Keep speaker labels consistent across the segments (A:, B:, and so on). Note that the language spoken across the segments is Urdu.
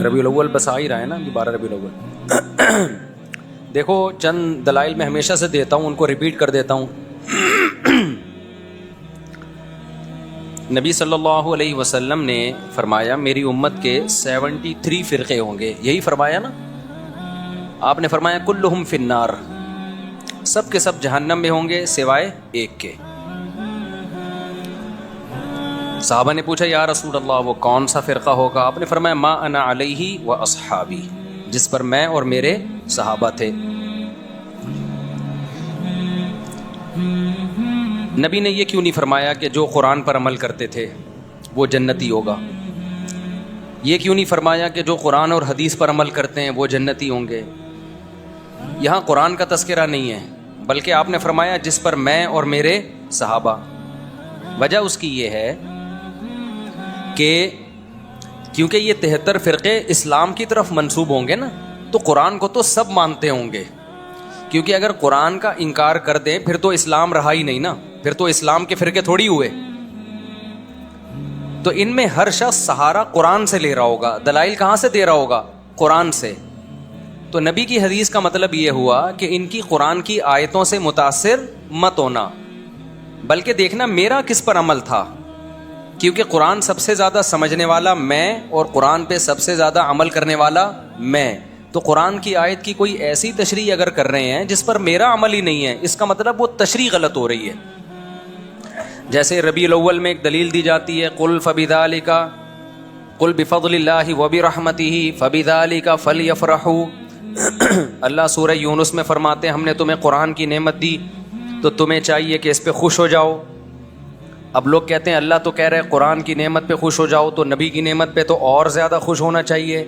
A: ربیع الاول بس آ ہی رہا ہے نا، 12 ربیع الاول۔ دیکھو چند دلائل میں ہمیشہ سے دیتا ہوں، ان کو ریپیٹ کر دیتا ہوں۔ نبی صلی اللہ علیہ وسلم نے فرمایا میری امت کے 73 فرقے ہوں گے، یہی فرمایا نا آپ نے؟ فرمایا کلہم فی النار، سب کے سب جہنم میں ہوں گے سوائے ایک کے۔ صحابہ نے پوچھا یا رسول اللہ وہ کون سا فرقہ ہوگا؟ آپ نے فرمایا ما انا علیہ و اصحابی، جس پر میں اور میرے صحابہ تھے۔ نبی نے یہ کیوں نہیں فرمایا کہ جو قرآن پر عمل کرتے تھے وہ جنتی ہوگا؟ یہ کیوں نہیں فرمایا کہ جو قرآن اور حدیث پر عمل کرتے ہیں وہ جنتی ہوں گے؟ یہاں قرآن کا تذکرہ نہیں ہے، بلکہ آپ نے فرمایا جس پر میں اور میرے صحابہ۔ وجہ اس کی یہ ہے کہ کیونکہ یہ 73 فرقے اسلام کی طرف منسوب ہوں گے نا، تو قرآن کو تو سب مانتے ہوں گے، کیونکہ اگر قرآن کا انکار کر دیں پھر تو اسلام رہا ہی نہیں نا، پھر تو اسلام کے فرقے تھوڑی ہوئے۔ تو ان میں ہر شخص سہارا قرآن سے لے رہا ہوگا، دلائل کہاں سے دے رہا ہوگا؟ قرآن سے۔ تو نبی کی حدیث کا مطلب یہ ہوا کہ ان کی قرآن کی آیتوں سے متاثر مت ہونا، بلکہ دیکھنا میرا کس پر عمل تھا، کیونکہ قرآن سب سے زیادہ سمجھنے والا میں اور قرآن پہ سب سے زیادہ عمل کرنے والا میں۔ تو قرآن کی آیت کی کوئی ایسی تشریح اگر کر رہے ہیں جس پر میرا عمل ہی نہیں ہے، اس کا مطلب وہ تشریح غلط ہو رہی ہے۔ جیسے ربیع الاول میں ایک دلیل دی جاتی ہے قل فبذالک قل بفضل اللہ وبرحمتہ فبذالک فلیفرحوا۔ اللہ سورہ یونس میں فرماتے ہیں ہم نے تمہیں قرآن کی نعمت دی تو تمہیں چاہیے کہ اس پہ خوش ہو جاؤ۔ اب لوگ کہتے ہیں اللہ تو کہہ رہے قرآن کی نعمت پہ خوش ہو جاؤ، تو نبی کی نعمت پہ تو اور زیادہ خوش ہونا چاہیے۔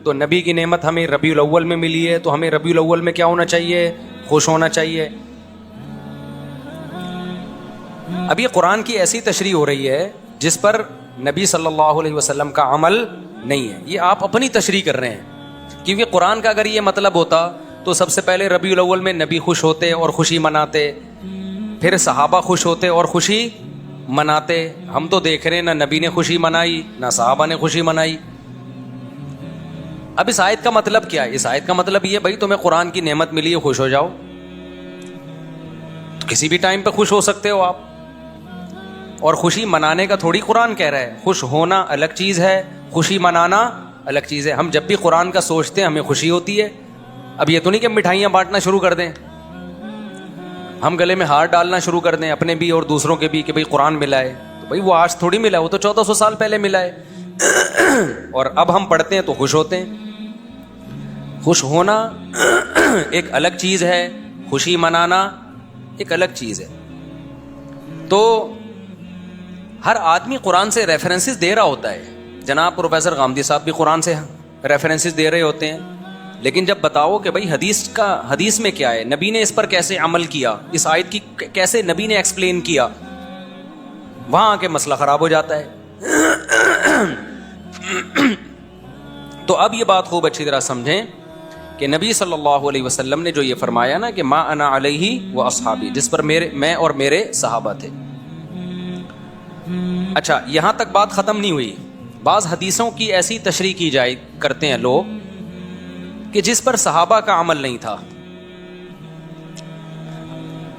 A: تو نبی کی نعمت ہمیں ربیع الاول میں ملی ہے تو ہمیں ربیع الاول میں کیا ہونا چاہیے؟ خوش ہونا چاہیے۔ اب یہ قرآن کی ایسی تشریح ہو رہی ہے جس پر نبی صلی اللہ علیہ وسلم کا عمل نہیں ہے، یہ آپ اپنی تشریح کر رہے ہیں۔ کیونکہ قرآن کا اگر یہ مطلب ہوتا تو سب سے پہلے ربیع الاول میں نبی خوش ہوتے اور خوشی مناتے، پھر صحابہ خوش ہوتے اور خوشی مناتے۔ ہم تو دیکھ رہے ہیں نہ نبی نے خوشی منائی نہ صحابہ نے خوشی منائی۔ اب اس آیت کا مطلب کیا ہے؟ اس آیت کا مطلب یہ بھائی تمہیں قرآن کی نعمت ملی ہے خوش ہو جاؤ، تو کسی بھی ٹائم پہ خوش ہو سکتے ہو آپ، اور خوشی منانے کا تھوڑی قرآن کہہ رہا ہے۔ خوش ہونا الگ چیز ہے، خوشی منانا الگ چیز ہے۔ ہم جب بھی قرآن کا سوچتے ہیں ہمیں خوشی ہوتی ہے۔ اب یہ تو نہیں کہ مٹھائیاں بانٹنا شروع کر دیں، ہم گلے میں ہار ڈالنا شروع کر دیں اپنے بھی اور دوسروں کے بھی کہ بھئی قرآن ملا ہے، تو بھئی وہ آج تھوڑی ملا ہے، وہ تو 1400 سال پہلے ملا ہے۔ اور اب ہم پڑھتے ہیں تو خوش ہوتے ہیں۔ خوش ہونا ایک الگ چیز ہے، خوشی منانا ایک الگ چیز ہے۔ تو ہر آدمی قرآن سے ریفرنسز دے رہا ہوتا ہے۔ جناب پروفیسر غامدی صاحب بھی قرآن سے ریفرنسز دے رہے ہوتے ہیں، لیکن جب بتاؤ کہ بھئی حدیث میں کیا ہے، نبی نے اس پر کیسے عمل کیا، اس آیت کی کیسے نبی نے ایکسپلین کیا، وہاں آ کے مسئلہ خراب ہو جاتا ہے۔ تو اب یہ بات خوب اچھی طرح سمجھیں کہ نبی صلی اللہ علیہ وسلم نے جو یہ فرمایا نا کہ ما انا علیہ و اصحابی، جس پر میں اور میرے صحابہ تھے۔ اچھا یہاں تک بات ختم نہیں ہوئی۔ بعض حدیثوں کی ایسی تشریح کی جائے کرتے ہیں لوگ کہ جس پر صحابہ کا عمل نہیں تھا،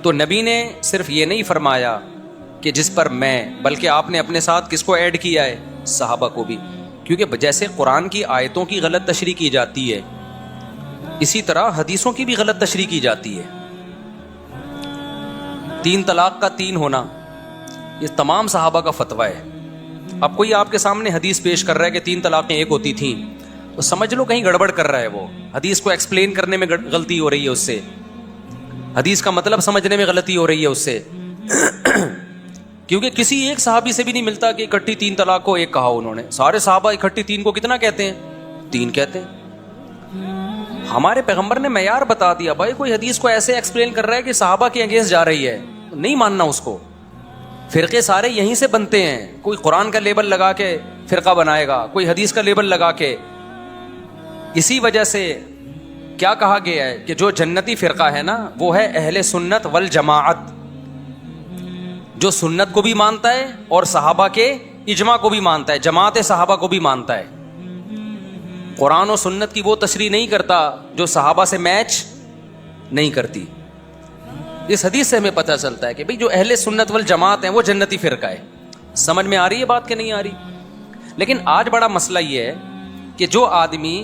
A: تو نبی نے صرف یہ نہیں فرمایا کہ جس پر میں، بلکہ آپ نے اپنے ساتھ کس کو ایڈ کیا ہے؟ صحابہ کو بھی۔ کیونکہ جیسے قرآن کی آیتوں کی غلط تشریح کی جاتی ہے، اسی طرح حدیثوں کی بھی غلط تشریح کی جاتی ہے۔ 3 طلاق کا 3 ہونا یہ تمام صحابہ کا فتویٰ ہے۔ اب کوئی آپ کے سامنے حدیث پیش کر رہا ہے کہ 3 طلاقیں ایک ہوتی تھیں، تو سمجھ لو کہیں گڑبڑ کر رہا ہے، وہ حدیث کو ایکسپلین کرنے میں غلطی ہو رہی ہے، اس سے حدیث کا مطلب سمجھنے میں غلطی ہو رہی ہے اس سے۔ کیونکہ کسی ایک صحابی سے بھی نہیں ملتا کہ اکٹھی 3 طلاق کو ایک کہا انہوں نے۔ سارے صحابہ اکٹھی 3 کو کتنا کہتے ہیں؟ 3 کہتے ہیں۔ ہمارے پیغمبر نے معیار بتا دیا، بھائی کوئی حدیث کو ایسے ایکسپلین کر رہا ہے کہ صحابہ کے اگینسٹ جا رہی ہے، نہیں ماننا اس کو۔ فرقے سارے یہیں سے بنتے ہیں، کوئی قرآن کا لیبل لگا کے فرقہ بنائے گا، کوئی حدیث کا لیبل لگا کے۔ اسی وجہ سے کیا کہا گیا ہے کہ جو جنتی فرقہ ہے نا وہ ہے اہل سنت والجماعت، جو سنت کو بھی مانتا ہے اور صحابہ کے اجماع کو بھی مانتا ہے، جماعت صحابہ کو بھی مانتا ہے۔ قرآن و سنت کی وہ تشریح نہیں کرتا جو صحابہ سے میچ نہیں کرتی. اس حدیث سے ہمیں پتہ چلتا ہے کہ بھئی جو اہل سنت والجماعت ہیں وہ جنتی فرقہ ہے. سمجھ میں آ رہی ہے بات کہ نہیں آ رہی؟ لیکن آج بڑا مسئلہ یہ ہے کہ جو آدمی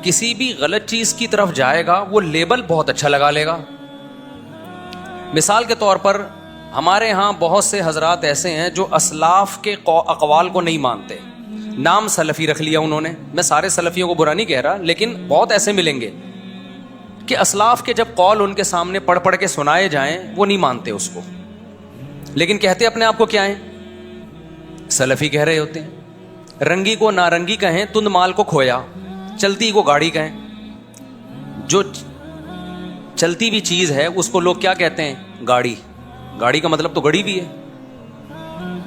A: کسی بھی غلط چیز کی طرف جائے گا وہ لیبل بہت اچھا لگا لے گا. مثال کے طور پر ہمارے ہاں بہت سے حضرات ایسے ہیں جو اسلاف کے اقوال کو نہیں مانتے, نام سلفی رکھ لیا انہوں نے. میں سارے سلفیوں کو برا نہیں کہہ رہا, لیکن بہت ایسے ملیں گے کہ اسلاف کے جب قول ان کے سامنے پڑھ پڑھ کے سنائے جائیں وہ نہیں مانتے اس کو, لیکن کہتے اپنے آپ کو کیا ہیں, سلفی کہہ رہے ہوتے ہیں. رنگی کو نارنگی کہیں, تند مال کو کھویا, چلتی کو گاڑی کہیں. جو چلتی بھی چیز ہے اس کو لوگ کیا کہتے ہیں, گاڑی. گاڑی کا مطلب تو گڑی بھی ہے.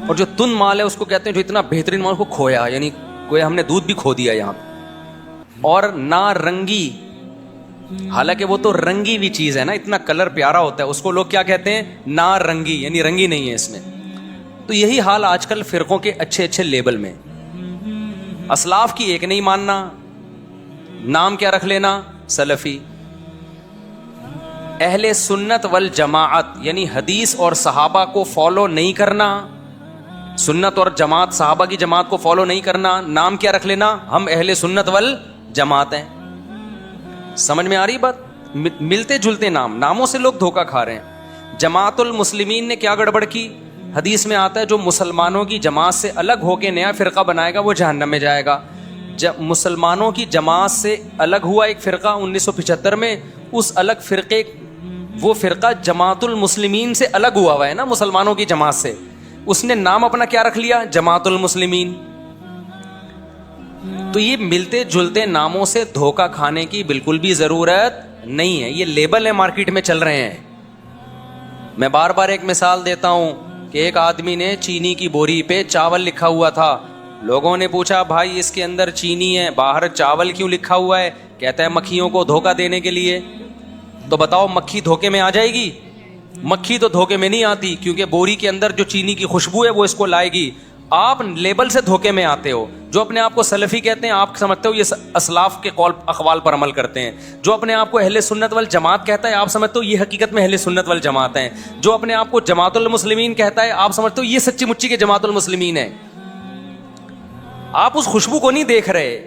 A: اور جو تند مال ہے اس کو کہتے ہیں جو اتنا بہترین مال کو کھویا, یعنی کوئی ہم نے دودھ بھی کھو دیا یہاں پہ. اور نارنگی, حالانکہ وہ تو رنگی بھی چیز ہے نا, اتنا کلر پیارا ہوتا ہے, اس کو لوگ کیا کہتے ہیں, نارنگی, یعنی رنگی نہیں ہے اس میں. تو یہی حال آج کل فرقوں کے اچھے اچھے لیبل میں. اسلاف کی ایک نہیں ماننا, نام کیا رکھ لینا, سلفی. اہل سنت والجماعت یعنی حدیث اور صحابہ کو فالو نہیں کرنا, سنت اور جماعت, صحابہ کی جماعت کو فالو نہیں کرنا, نام کیا رکھ لینا, ہم اہل سنت والجماعت ہیں. سمجھ میں آ رہی بات؟ ملتے جلتے ناموں سے لوگ دھوکہ کھا رہے ہیں. جماعت المسلمین نے کیا گڑبڑ کی؟ حدیث میں آتا ہے جو مسلمانوں کی جماعت سے الگ ہو کے نیا فرقہ بنائے گا وہ جہنم میں جائے گا. جب مسلمانوں کی جماعت سے الگ ہوا ایک فرقہ 1975 میں, اس الگ فرقے, وہ فرقہ جماعت المسلمین سے الگ ہوا ہے نا مسلمانوں کی جماعت سے, اس نے نام اپنا کیا رکھ لیا, جماعت المسلمین. تو یہ ملتے جلتے ناموں سے دھوکہ کھانے کی بالکل بھی ضرورت نہیں ہے. یہ لیبل ہے مارکیٹ میں چل رہے ہیں. میں بار بار ایک مثال دیتا ہوں کہ ایک آدمی نے چینی کی بوری پہ چاول لکھا ہوا تھا. لوگوں نے پوچھا بھائی اس کے اندر چینی ہے, باہر چاول کیوں لکھا ہوا ہے؟ کہتا ہے مکھیوں کو دھوکہ دینے کے لیے. تو بتاؤ مکھی دھوکے میں آ جائے گی؟ مکھی تو دھوکے میں نہیں آتی, کیونکہ بوری کے اندر جو چینی کی خوشبو ہے وہ اس کو لائے گی. آپ لیبل سے دھوکے میں آتے ہو. جو اپنے آپ کو سلفی کہتے ہیں آپ سمجھتے ہو یہ اسلاف کے قول اقوال پر عمل کرتے ہیں. جو اپنے آپ کو اہل سنت والجماعت کہتا ہے آپ سمجھتے ہو یہ حقیقت میں اہل سنت والجماعت ہیں. جو اپنے آپ کو جماعت المسلمین کہتا ہے آپ سمجھتے ہو یہ سچی مچی کے جماعت المسلمین ہے. آپ اس خوشبو کو نہیں دیکھ رہے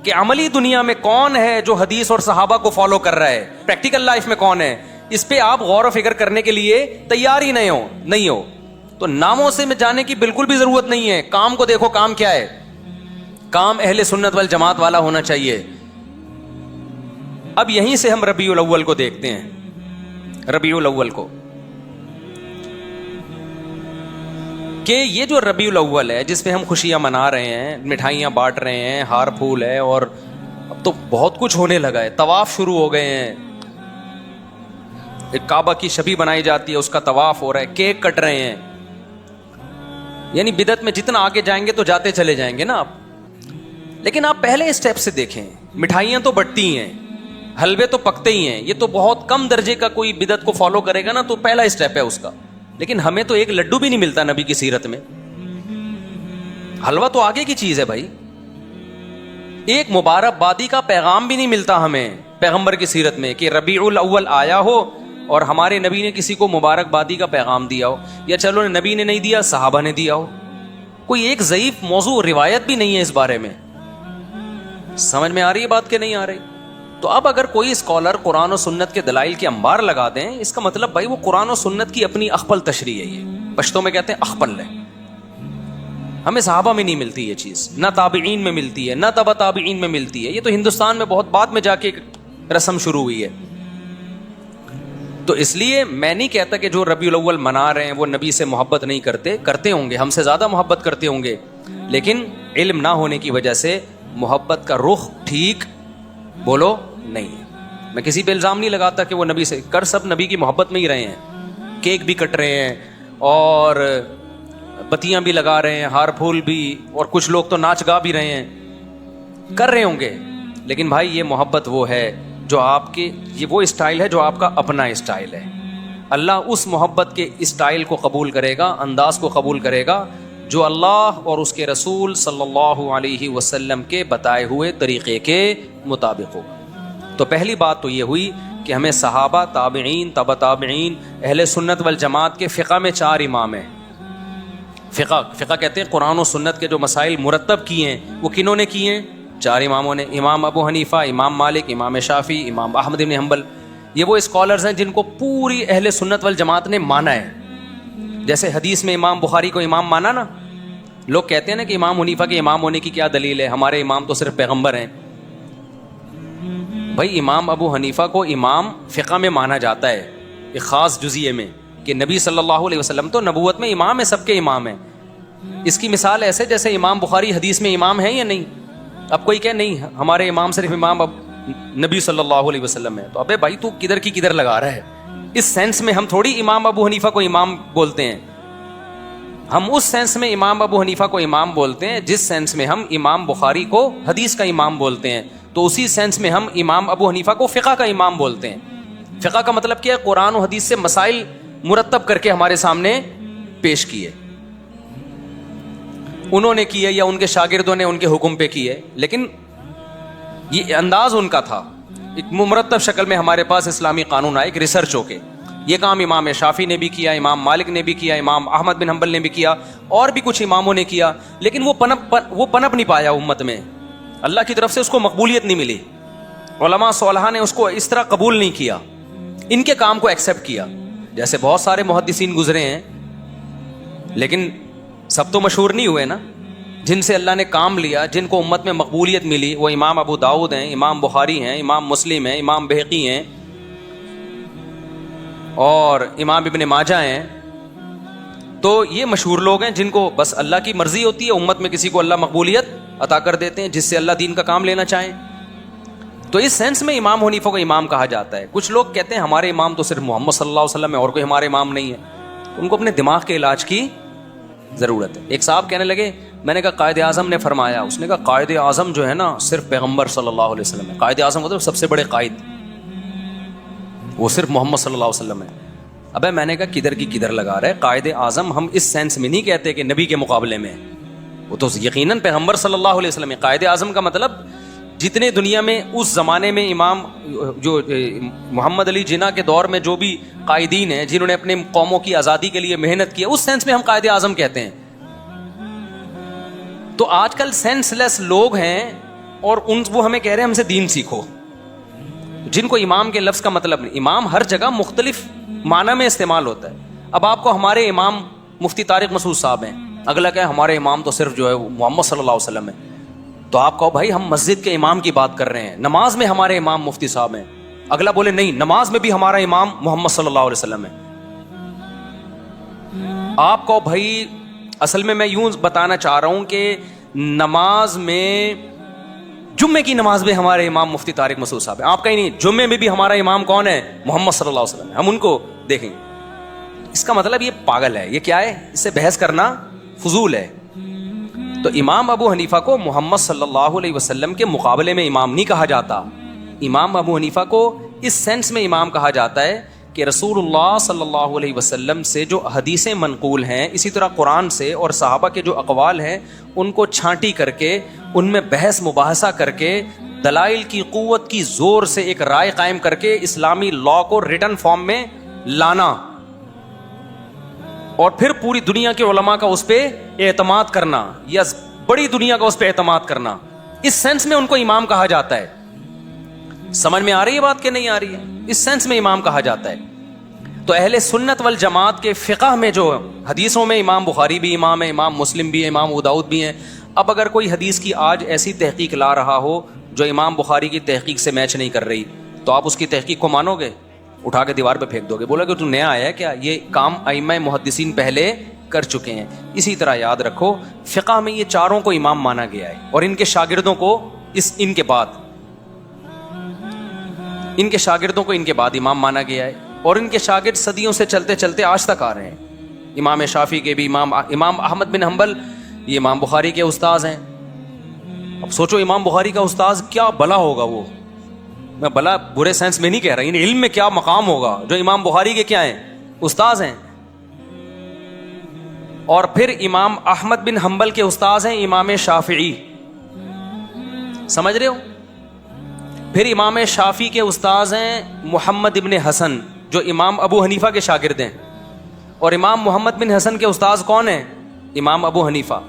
A: کہ عملی دنیا میں کون ہے جو حدیث اور صحابہ کو فالو کر رہا ہے, پریکٹیکل لائف میں کون ہے. اس پہ آپ غور و فکر کرنے کے لیے تیار ہی نہیں ہو. تو ناموں سے میں جانے کی بالکل بھی ضرورت نہیں ہے. کام کو دیکھو, کام کیا ہے, کام اہل سنت والجماعت والا ہونا چاہیے. اب یہیں سے ہم ربیع الاول کو دیکھتے ہیں. ربیع الاول کو کہ یہ جو ربیع الاول ہے جس میں ہم خوشیاں منا رہے ہیں, مٹھائیاں بانٹ رہے ہیں, ہار پھول ہے, اور اب تو بہت کچھ ہونے لگا ہے. طواف شروع ہو گئے ہیں, ایک کعبہ کی شبیہ بنائی جاتی ہے, اس کا طواف ہو رہا ہے, کیک کٹ رہے ہیں. یعنی بدعت میں جتنا آگے جائیں گے تو جاتے چلے جائیں گے نا آپ. لیکن آپ پہلے اسٹیپ سے دیکھیں, مٹھائیاں تو بٹتی ہیں, حلوے تو پکتے ہی ہیں. یہ تو بہت کم درجے کا کوئی بدعت کو فالو کرے گا نا تو پہلا اسٹیپ ہے اس کا. لیکن ہمیں تو ایک لڈو بھی نہیں ملتا نبی کی سیرت میں. حلوہ تو آگے کی چیز ہے بھائی. ایک مبارکبادی کا پیغام بھی نہیں ملتا ہمیں پیغمبر کی سیرت میں کہ ربیع الاول آیا ہو اور ہمارے نبی نے کسی کو مبارکبادی کا پیغام دیا ہو, یا چلو نبی نے نہیں دیا صحابہ نے دیا ہو. کوئی ایک ضعیف موضوع روایت بھی نہیں ہے اس بارے میں. سمجھ میں آ رہی ہے بات کہ نہیں آ رہی؟ تو اب اگر کوئی اسکالر قرآن و سنت کے دلائل کے انبار لگا دیں, اس کا مطلب بھائی وہ قرآن و سنت کی اپنی اخپل تشریح ہے. یہ پشتوں میں کہتے ہیں اخپل ہے. ہمیں صحابہ میں نہیں ملتی یہ چیز, نہ تابعین میں ملتی ہے, نہ تبع تابعین میں ملتی ہے. یہ تو ہندوستان میں بہت بعد میں جا کے رسم شروع ہوئی ہے. تو اس لیے میں نہیں کہتا کہ جو ربیع الاول منا رہے ہیں وہ نبی سے محبت نہیں کرتے ہوں گے, ہم سے زیادہ محبت کرتے ہوں گے, لیکن علم نہ ہونے کی وجہ سے محبت کا رخ ٹھیک بولو نہیں ہے. میں کسی پہ الزام نہیں لگاتا کہ وہ نبی سے سب نبی کی محبت میں ہی رہے ہیں. کیک بھی کٹ رہے ہیں اور بتیاں بھی لگا رہے ہیں, ہار پھول بھی, اور کچھ لوگ تو ناچ گا بھی رہے ہیں, کر رہے ہوں گے. لیکن بھائی یہ محبت وہ ہے جو آپ کے, یہ وہ اسٹائل ہے جو آپ کا اپنا اسٹائل ہے. اللہ اس محبت کے اسٹائل کو قبول کرے گا, انداز کو قبول کرے گا جو اللہ اور اس کے رسول صلی اللہ علیہ وسلم کے بتائے ہوئے طریقے کے مطابق ہوگا۔ تو پہلی بات تو یہ ہوئی کہ ہمیں صحابہ، تابعین، تبع تابعین، اہل سنت والجماعت کے فقہ میں 4 امام ہیں۔ فقہ کہتے ہیں قرآن و سنت کے جو مسائل مرتب کیے ہیں وہ کنہوں نے کیے ہیں؟ 4 اماموں نے، امام ابو حنیفہ، امام مالک، امام شافعی، امام احمد بن حنبل۔ یہ وہ اسکالرز ہیں جن کو پوری اہل سنت والجماعت نے مانا ہے۔ جیسے حدیث میں امام بخاری کو امام مانا نا، لوگ کہتے ہیں نا کہ امام حنیفہ کے امام ہونے کی کیا دلیل ہے، ہمارے امام تو صرف پیغمبر ہیں۔ بھائی امام ابو حنیفہ کو امام فقہ میں مانا جاتا ہے ایک خاص جزئیے میں، کہ نبی صلی اللہ علیہ وسلم تو نبوت میں امام ہے، سب کے امام ہیں۔ اس کی مثال ایسے جیسے امام بخاری حدیث میں امام ہے یا نہیں؟ اب کوئی کہے نہیں ہمارے امام صرف امام نبی صلی اللہ علیہ وسلم ہے، تو ابے بھائی تو کدھر کی کدھر لگا رہا ہے۔ اس سینس میں ہم تھوڑی امام ابو حنیفہ کو امام بولتے ہیں، ہم اس سینس میں امام ابو حنیفہ کو امام بولتے ہیں جس سینس میں ہم امام بخاری کو حدیث کا امام بولتے ہیں، تو اسی سینس میں ہم امام ابو حنیفہ کو فقہ کا امام بولتے ہیں۔ فقہ کا مطلب کیا ہے؟ قرآن و حدیث سے مسائل مرتب کر کے ہمارے سامنے پیش کیے، انہوں نے کیے یا ان کے شاگردوں نے ان کے حکم پہ کیے، لیکن یہ انداز ان کا تھا۔ ایک مرتب شکل میں ہمارے پاس اسلامی قانون آئے، ایک ریسرچ ہو کے۔ یہ کام امام شافعی نے بھی کیا، امام مالک نے بھی کیا، امام احمد بن حنبل نے بھی کیا، اور بھی کچھ اماموں نے کیا، لیکن وہ پنپ نہیں پایا امت میں، اللہ کی طرف سے اس کو مقبولیت نہیں ملی، علماء صالحہ نے اس کو اس طرح قبول نہیں کیا، ان کے کام کو ایکسیپٹ کیا۔ جیسے بہت سارے محدثین گزرے ہیں، لیکن سب تو مشہور نہیں ہوئے نا، جن سے اللہ نے کام لیا، جن کو امت میں مقبولیت ملی، وہ امام ابو داؤد ہیں، امام بخاری ہیں، امام مسلم ہیں، امام بہقی ہیں، اور امام ابن ماجہ ہیں۔ تو یہ مشہور لوگ ہیں جن کو بس اللہ کی مرضی ہوتی ہے، امت میں کسی کو اللہ مقبولیت عطا کر دیتے ہیں جس سے اللہ دین کا کام لینا چاہیں۔ تو اس سینس میں امام حنیفہ کو امام کہا جاتا ہے۔ کچھ لوگ کہتے ہیں ہمارے امام تو صرف محمد صلی اللہ علیہ وسلم ہے اور کوئی ہمارے امام نہیں ہے، ان کو اپنے دماغ کے علاج کی ضرورت ہے۔ ایک صاحب کہنے لگے، میں نے کہا قائد اعظم نے فرمایا، اس نے کہا قائد اعظم جو ہے نا صرف پیغمبر صلی اللہ علیہ وسلم ہے، قائد اعظم مطلب سب سے بڑے قائد، وہ صرف محمد صلی اللہ علیہ وسلم ہے۔ ابے میں نے کہا کدھر کی کدھر لگا رہے، قائد اعظم ہم اس سینس میں نہیں کہتے کہ نبی کے مقابلے میں، وہ تو یقیناً پیغمبر صلی اللہ علیہ وسلم ہے۔ قائد اعظم کا مطلب جتنے دنیا میں اس زمانے میں امام جو محمد علی جناح کے دور میں جو بھی قائدین ہیں جنہوں نے اپنے قوموں کی آزادی کے لیے محنت کی، اس سینس میں ہم قائد اعظم کہتے ہیں۔ تو آج کل سینس لیس لوگ ہیں اور وہ ہمیں کہہ رہے ہیں ہم سے دین سیکھو، جن کو امام کے لفظ کا مطلب نہیں۔ امام ہر جگہ مختلف معنی میں استعمال ہوتا ہے۔ اب آپ کو ہمارے امام مفتی طارق مسعود صاحب ہیں، اگلا کہ ہمارے امام تو صرف جو ہے محمد صلی اللہ علیہ وسلم ہے، تو آپ کہو بھائی ہم مسجد کے امام کی بات کر رہے ہیں، نماز میں ہمارے امام مفتی صاحب ہیں، اگلا بولے نہیں نماز میں بھی ہمارا امام محمد صلی اللہ علیہ وسلم ہے۔ آپ کو بھائی اصل میں یوں بتانا چاہ رہا ہوں کہ نماز میں جمعے کی نماز میں ہمارے امام مفتی طارق مسعود صاحب ہیں، آپ کہیں نہیں جمعے میں بھی ہمارا امام کون ہے؟ محمد صلی اللہ علیہ وسلم ہے، ہم ان کو دیکھیں گے۔ اس کا مطلب یہ پاگل ہے، یہ کیا ہے؟ اس سے بحث کرنا فضول ہے۔ تو امام ابو حنیفہ کو محمد صلی اللہ علیہ وسلم کے مقابلے میں امام نہیں کہا جاتا، امام ابو حنیفہ کو اس سینس میں امام کہا جاتا ہے کہ رسول اللہ صلی اللہ علیہ وسلم سے جو حدیثیں منقول ہیں، اسی طرح قرآن سے اور صحابہ کے جو اقوال ہیں ان کو چھانٹی کر کے ان میں بحث مباحثہ کر کے دلائل کی قوت کی زور سے ایک رائے قائم کر کے اسلامی لا کو ریٹن فارم میں لانا، اور پھر پوری دنیا کے علماء کا اس پہ اعتماد کرنا یا بڑی دنیا کا اس پہ اعتماد کرنا، اس سینس میں ان کو امام کہا جاتا ہے۔ سمجھ میں آ رہی ہے بات کہ نہیں آ رہی ہے؟ اس سینس میں امام کہا جاتا ہے۔ تو اہل سنت والجماعت کے فقہ میں جو حدیثوں میں امام بخاری بھی امام ہے، امام مسلم بھی ہے، امام ابو داؤد بھی ہیں۔ اب اگر کوئی حدیث کی آج ایسی تحقیق لا رہا ہو جو امام بخاری کی تحقیق سے میچ نہیں کر رہی، تو آپ اس کی تحقیق کو مانو گے؟ اٹھا کے دیوار پہ پھینک دو گے، بولا کہ تو نیا آیا ہے کیا؟ یہ کام ائمہ محدثین پہلے کر چکے ہیں۔ اسی طرح یاد رکھو فقہ میں یہ چاروں کو امام مانا گیا ہے، اور ان کے شاگردوں کو ان کے شاگردوں کو ان کے بعد امام مانا گیا ہے، اور ان کے شاگرد صدیوں سے چلتے چلتے آج تک آ رہے ہیں۔ امام شافعی کے بھی امام احمد بن حنبل یہ امام بخاری کے استاذ ہیں۔ اب سوچو امام بخاری کا استاذ کیا بلا ہوگا، وہ میں بلا برے سینس میں نہیں کہہ رہا، ان علم میں کیا مقام ہوگا جو امام بخاری کے کیا ہیں؟ استاذ ہیں۔ اور پھر امام احمد بن حنبل کے استاذ ہیں امام شافعی، سمجھ رہے ہو؟ پھر امام شافعی کے استاذ ہیں محمد ابن حسن جو امام ابو حنیفہ کے شاگرد ہیں، اور امام محمد بن حسن کے استاذ کون ہیں؟ امام ابو حنیفہ۔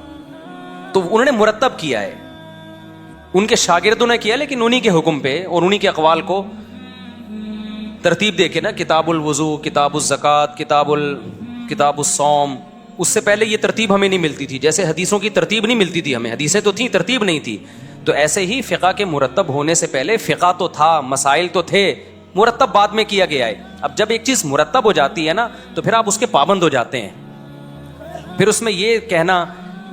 A: تو انہوں نے مرتب کیا ہے، ان کے شاگردوں نے کیا، لیکن انہی کے حکم پہ اور انہی کے اقوال کو ترتیب دے کے نا، کتاب الوضو، کتاب الزکوٰۃ، کتاب الصوم، اس سے پہلے یہ ترتیب ہمیں نہیں ملتی تھی، جیسے حدیثوں کی ترتیب نہیں ملتی تھی ہمیں، حدیثیں تو تھیں، ترتیب نہیں تھی، تو ایسے ہی فقہ کے مرتب ہونے سے پہلے فقہ تو تھا، مسائل تو تھے، مرتب بعد میں کیا گیا ہے۔ اب جب ایک چیز مرتب ہو جاتی ہے نا تو پھر آپ اس کے پابند ہو جاتے ہیں۔ پھر اس میں یہ کہنا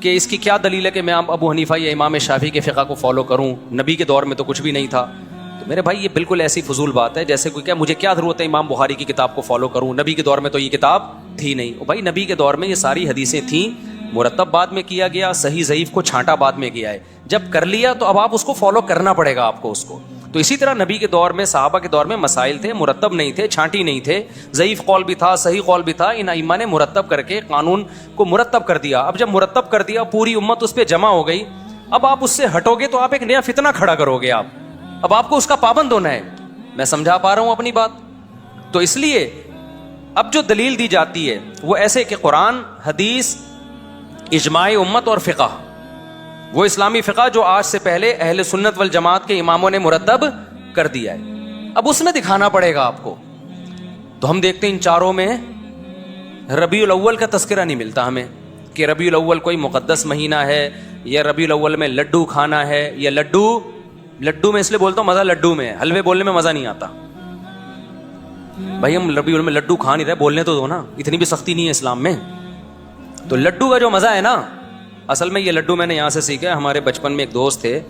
A: کہ اس کی کیا دلیل ہے کہ میں ابو حنیفہ یا امام شافعی کے فقہ کو فالو کروں، نبی کے دور میں تو کچھ بھی نہیں تھا، تو میرے بھائی یہ بالکل ایسی فضول بات ہے جیسے کوئی کہ مجھے کیا ضرورت ہے امام بخاری کی کتاب کو فالو کروں، نبی کے دور میں تو یہ کتاب تھی نہیں۔ بھائی نبی کے دور میں یہ ساری حدیثیں تھیں، مرتب بعد میں کیا گیا، صحیح ضعیف کو چھانٹا بعد میں کیا ہے، جب کر لیا تو اب آپ اس کو فالو کرنا پڑے گا آپ کو اس کو۔ تو اسی طرح نبی کے دور میں، صحابہ کے دور میں مسائل تھے، مرتب نہیں تھے، چھانٹی نہیں تھے، ضعیف قول بھی تھا، صحیح قول بھی تھا، ان ائمہ نے مرتب کر کے قانون کو مرتب کر دیا۔ اب جب مرتب کر دیا، پوری امت اس پہ جمع ہو گئی، اب آپ اس سے ہٹو گے تو آپ ایک نیا فتنہ کھڑا کرو گے، اب آپ کو اس کا پابند ہونا ہے۔ میں سمجھا پا رہا ہوں اپنی بات؟ تو اس لیے اب جو دلیل دی جاتی ہے وہ ایسے کہ قرآن، حدیث، اجماع امت اور فقہ، وہ اسلامی فقہ جو آج سے پہلے اہل سنت والجماعت کے اماموں نے مرتب کر دیا ہے، اب اس میں دکھانا پڑے گا آپ کو۔ تو ہم دیکھتے ہیں ان چاروں میں ربیع الاول کا تذکرہ نہیں ملتا ہمیں کہ ربیع الاول کوئی مقدس مہینہ ہے، یا ربیع الاول میں لڈو کھانا ہے، یا لڈو میں اس لیے بولتا ہوں مزہ لڈو میں ہے، حلوے بولنے میں مزہ نہیں آتا۔ بھائی ہم ربیع الاول میں لڈو کھا نہیں رہے، بولنے تو دو نا، اتنی بھی سختی نہیں ہے اسلام میں۔ تو لڈو کا جو مزہ ہے نا، اصل میں یہ لڈو میں نے یہاں سے سیکھا ہے۔ ہمارے بچپن میں ایک دوست تھے،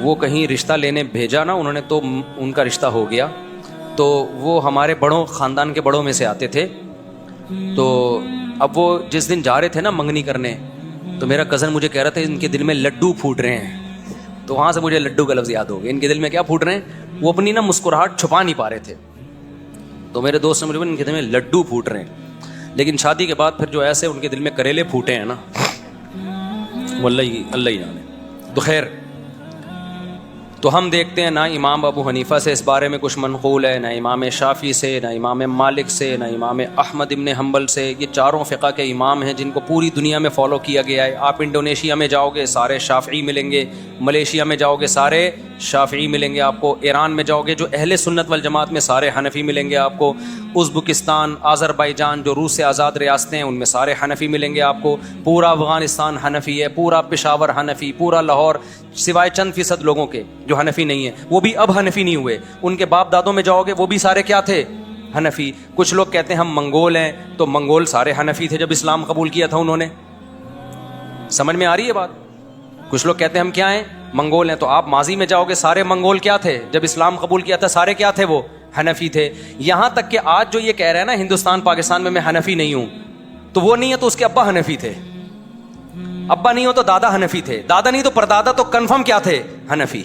A: وہ کہیں رشتہ لینے بھیجا نا انہوں نے، تو ان کا رشتہ ہو گیا، تو وہ ہمارے بڑوں، خاندان کے بڑوں میں سے آتے تھے، تو اب وہ جس دن جا رہے تھے نا منگنی کرنے، تو میرا کزن مجھے کہہ رہا تھا ان کے دل میں لڈو پھوٹ رہے ہیں، تو وہاں سے مجھے لڈو کا لفظ یاد ہو گیا۔ ان کے دل میں کیا پھوٹ رہے ہیں؟ وہ اپنی نا مسکراہٹ چھپا نہیں پا رہے تھے، تو میرے دوست نے مجھے ان کے دل میں لڈو پھوٹ رہے ہیں۔ لیکن شادی کے بعد پھر جو ایسے ان کے دل میں کریلے پھوٹے ہیں نا، وہ اللہ ہی جانے۔ تو خیر، تو ہم دیکھتے ہیں نہ امام ابو حنیفہ سے اس بارے میں کچھ منقول ہے، نہ امام شافعی سے، نہ امام مالک سے، نہ امام احمد ابن حنبل سے۔ یہ چاروں فقہ کے امام ہیں جن کو پوری دنیا میں فالو کیا گیا ہے۔ آپ انڈونیشیا میں جاؤ گے سارے شافعی ملیں گے، ملیشیا میں جاؤ گے سارے شافعی ملیں گے آپ کو، ایران میں جاؤ گے جو اہل سنت والجماعت میں سارے حنفی ملیں گے آپ کو، ازبکستان، آذربائیجان جو روس سے آزاد ریاستیں ہیں ان میں سارے حنفی ملیں گے آپ کو، پورا افغانستان حنفی ہے، پورا پشاور حنفی، پورا لاہور، سوائے چند فیصد لوگوں کے جو حنفی نہیں ہیں، وہ بھی اب حنفی نہیں ہوئے، ان کے باپ دادوں میں جاؤ گے وہ بھی سارے کیا تھے؟ حنفی۔ کچھ لوگ کہتے ہیں ہم منگول ہیں، تو منگول سارے حنفی تھے جب اسلام قبول کیا تھا انہوں نے۔ سمجھ میں آ رہی ہے بات؟ کچھ لوگ کہتے ہیں ہم کیا ہیں؟ منگول ہیں، تو آپ ماضی میں جاؤ گے سارے منگول کیا تھے جب اسلام قبول کیا تھا؟ سارے کیا تھے؟ وہ حنفی تھے۔ یہاں تک کہ آج جو یہ کہہ رہے ہیں نا ہندوستان پاکستان میں حنفی نہیں ہوں، تو وہ نہیں ہے تو اس کے ابا حنفی تھے، ابا نہیں ہو تو دادا حنفی تھے، دادا نہیں تو پردادا تو کنفرم کیا تھے؟ حنفی۔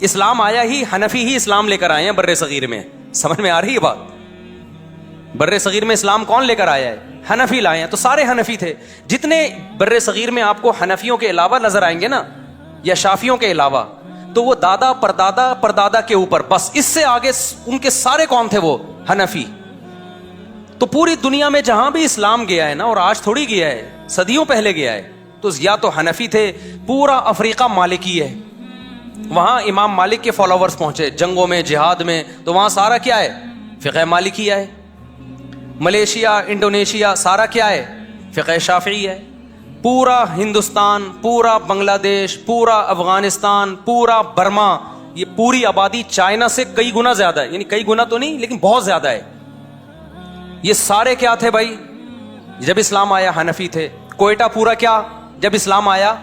A: اسلام آیا ہی حنفی ہی اسلام لے کر آئے ہیں بر صغیر میں۔ سمجھ میں آ رہی ہے بات؟ بر صغیر میں اسلام کون لے کر آیا ہے؟ حنفی لائے ہیں، تو سارے حنفی تھے۔ جتنے بر صغیر میں آپ کو حنفیوں کے علاوہ نظر آئیں گے نا، یا شافیوں کے علاوہ، تو وہ دادا پردادا پردادا کے اوپر، بس اس سے آگے ان کے سارے کون تھے؟ وہ حنفی۔ تو پوری دنیا میں جہاں بھی اسلام گیا ہے نا، اور آج تھوڑی گیا ہے، صدیوں پہلے گیا ہے، تو یا تو حنفی تھے۔ پورا افریقہ مالکی ہے، وہاں امام مالک کے فالوورز پہنچے جنگوں میں، جہاد میں، تو وہاں سارا کیا ہے؟ فقہ مالکی ہے۔ ملیشیا، انڈونیشیا، سارا کیا ہے؟ فقہ شافعی ہے۔ پورا ہندوستان، پورا بنگلہ دیش، پورا افغانستان، پورا برما، یہ پوری آبادی چائنا سے کئی گنا زیادہ ہے، یعنی کئی گنا تو نہیں لیکن بہت زیادہ ہے۔ یہ سارے کیا تھے بھائی؟ جب اسلام آیا حنفی تھے۔ کوئٹہ پورا کیا جب اسلام آیا؟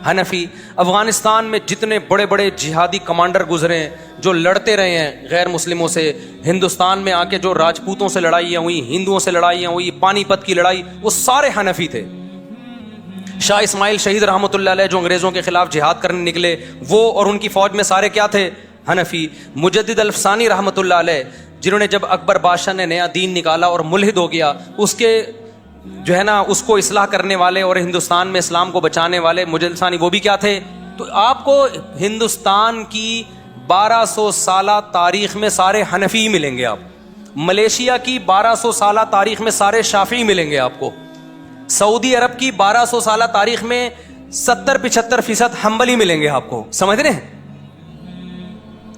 A: حنفی۔ افغانستان میں جتنے بڑے بڑے جہادی کمانڈر گزرے ہیں جو لڑتے رہے ہیں غیر مسلموں سے، ہندوستان میں آ کے جو راجپوتوں سے لڑائیاں ہوئی، ہندوؤں سے لڑائیاں ہوئی، پانی پت کی لڑائی، وہ سارے حنفی تھے۔ شاہ اسماعیل شہید رحمۃ اللہ علیہ جو انگریزوں کے خلاف جہاد کرنے نکلے، وہ اور ان کی فوج میں سارے کیا تھے؟ حنفی۔ مجدد الفسانی رحمۃ اللہ علیہ، جنہوں نے جب اکبر بادشاہ نے نیا دین نکالا اور ملحد ہو گیا، اس کے جو ہے نا اس کو اصلاح کرنے والے اور ہندوستان میں اسلام کو بچانے والے مجلسانی وہ بھی کیا تھے. تو آپ کو ہندوستان کی 1200 سالہ تاریخ میں سارے حنفی ملیں گے. آپ ملیشیا کی 1200 سالہ تاریخ میں سارے شافعی ملیں گے آپ کو. سعودی عرب کی 1200 سالہ تاریخ میں 70-75% حنبلی ملیں گے آپ کو. سمجھ رہے ہیں؟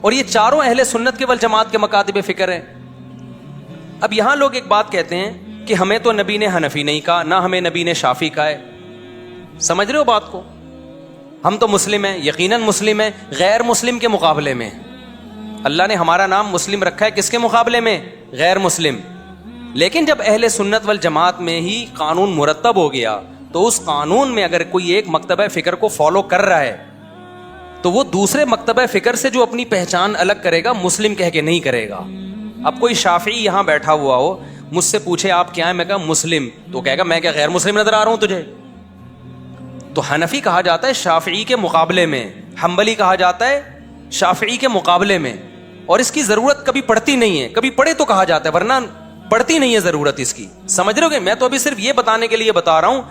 A: اور یہ چاروں اہل سنت کے والجماعت کے مکاتب فکر ہیں. اب یہاں لوگ ایک بات کہتے ہیں کہ ہمیں تو نبی نے حنفی نہیں کہا، نہ ہمیں نبی نے شافعی کہا ہے. سمجھ رہے ہو بات کو؟ ہم تو مسلم ہیں، یقیناً مسلم ہیں، غیر مسلم کے مقابلے میں. اللہ نے ہمارا نام مسلم رکھا ہے، کس کے مقابلے میں؟ غیر مسلم. لیکن جب اہل سنت والجماعت میں ہی قانون مرتب ہو گیا تو اس قانون میں اگر کوئی ایک مکتبہ فکر کو فالو کر رہا ہے تو وہ دوسرے مکتبہ فکر سے جو اپنی پہچان الگ کرے گا مسلم کہہ کے نہیں کرے گا. اب کوئی شافعی یہاں بیٹھا ہوا ہو، مجھ سے پوچھے آپ کیا ہیں، میں کہا مسلم، تو کہے گا میں کیا غیر مسلم نظر آ رہا ہوں تجھے؟ تو حنفی کہا جاتا ہے شافعی کے مقابلے میں، حنبلی کہا جاتا ہے شافعی کے مقابلے میں. اور اس کی ضرورت کبھی پڑتی نہیں ہے، کبھی پڑے تو کہا جاتا ہے، ورنہ پڑتی نہیں ہے ضرورت اس کی. سمجھ رہے ہو کہ میں تو ابھی صرف یہ بتانے کے لیے بتا رہا ہوں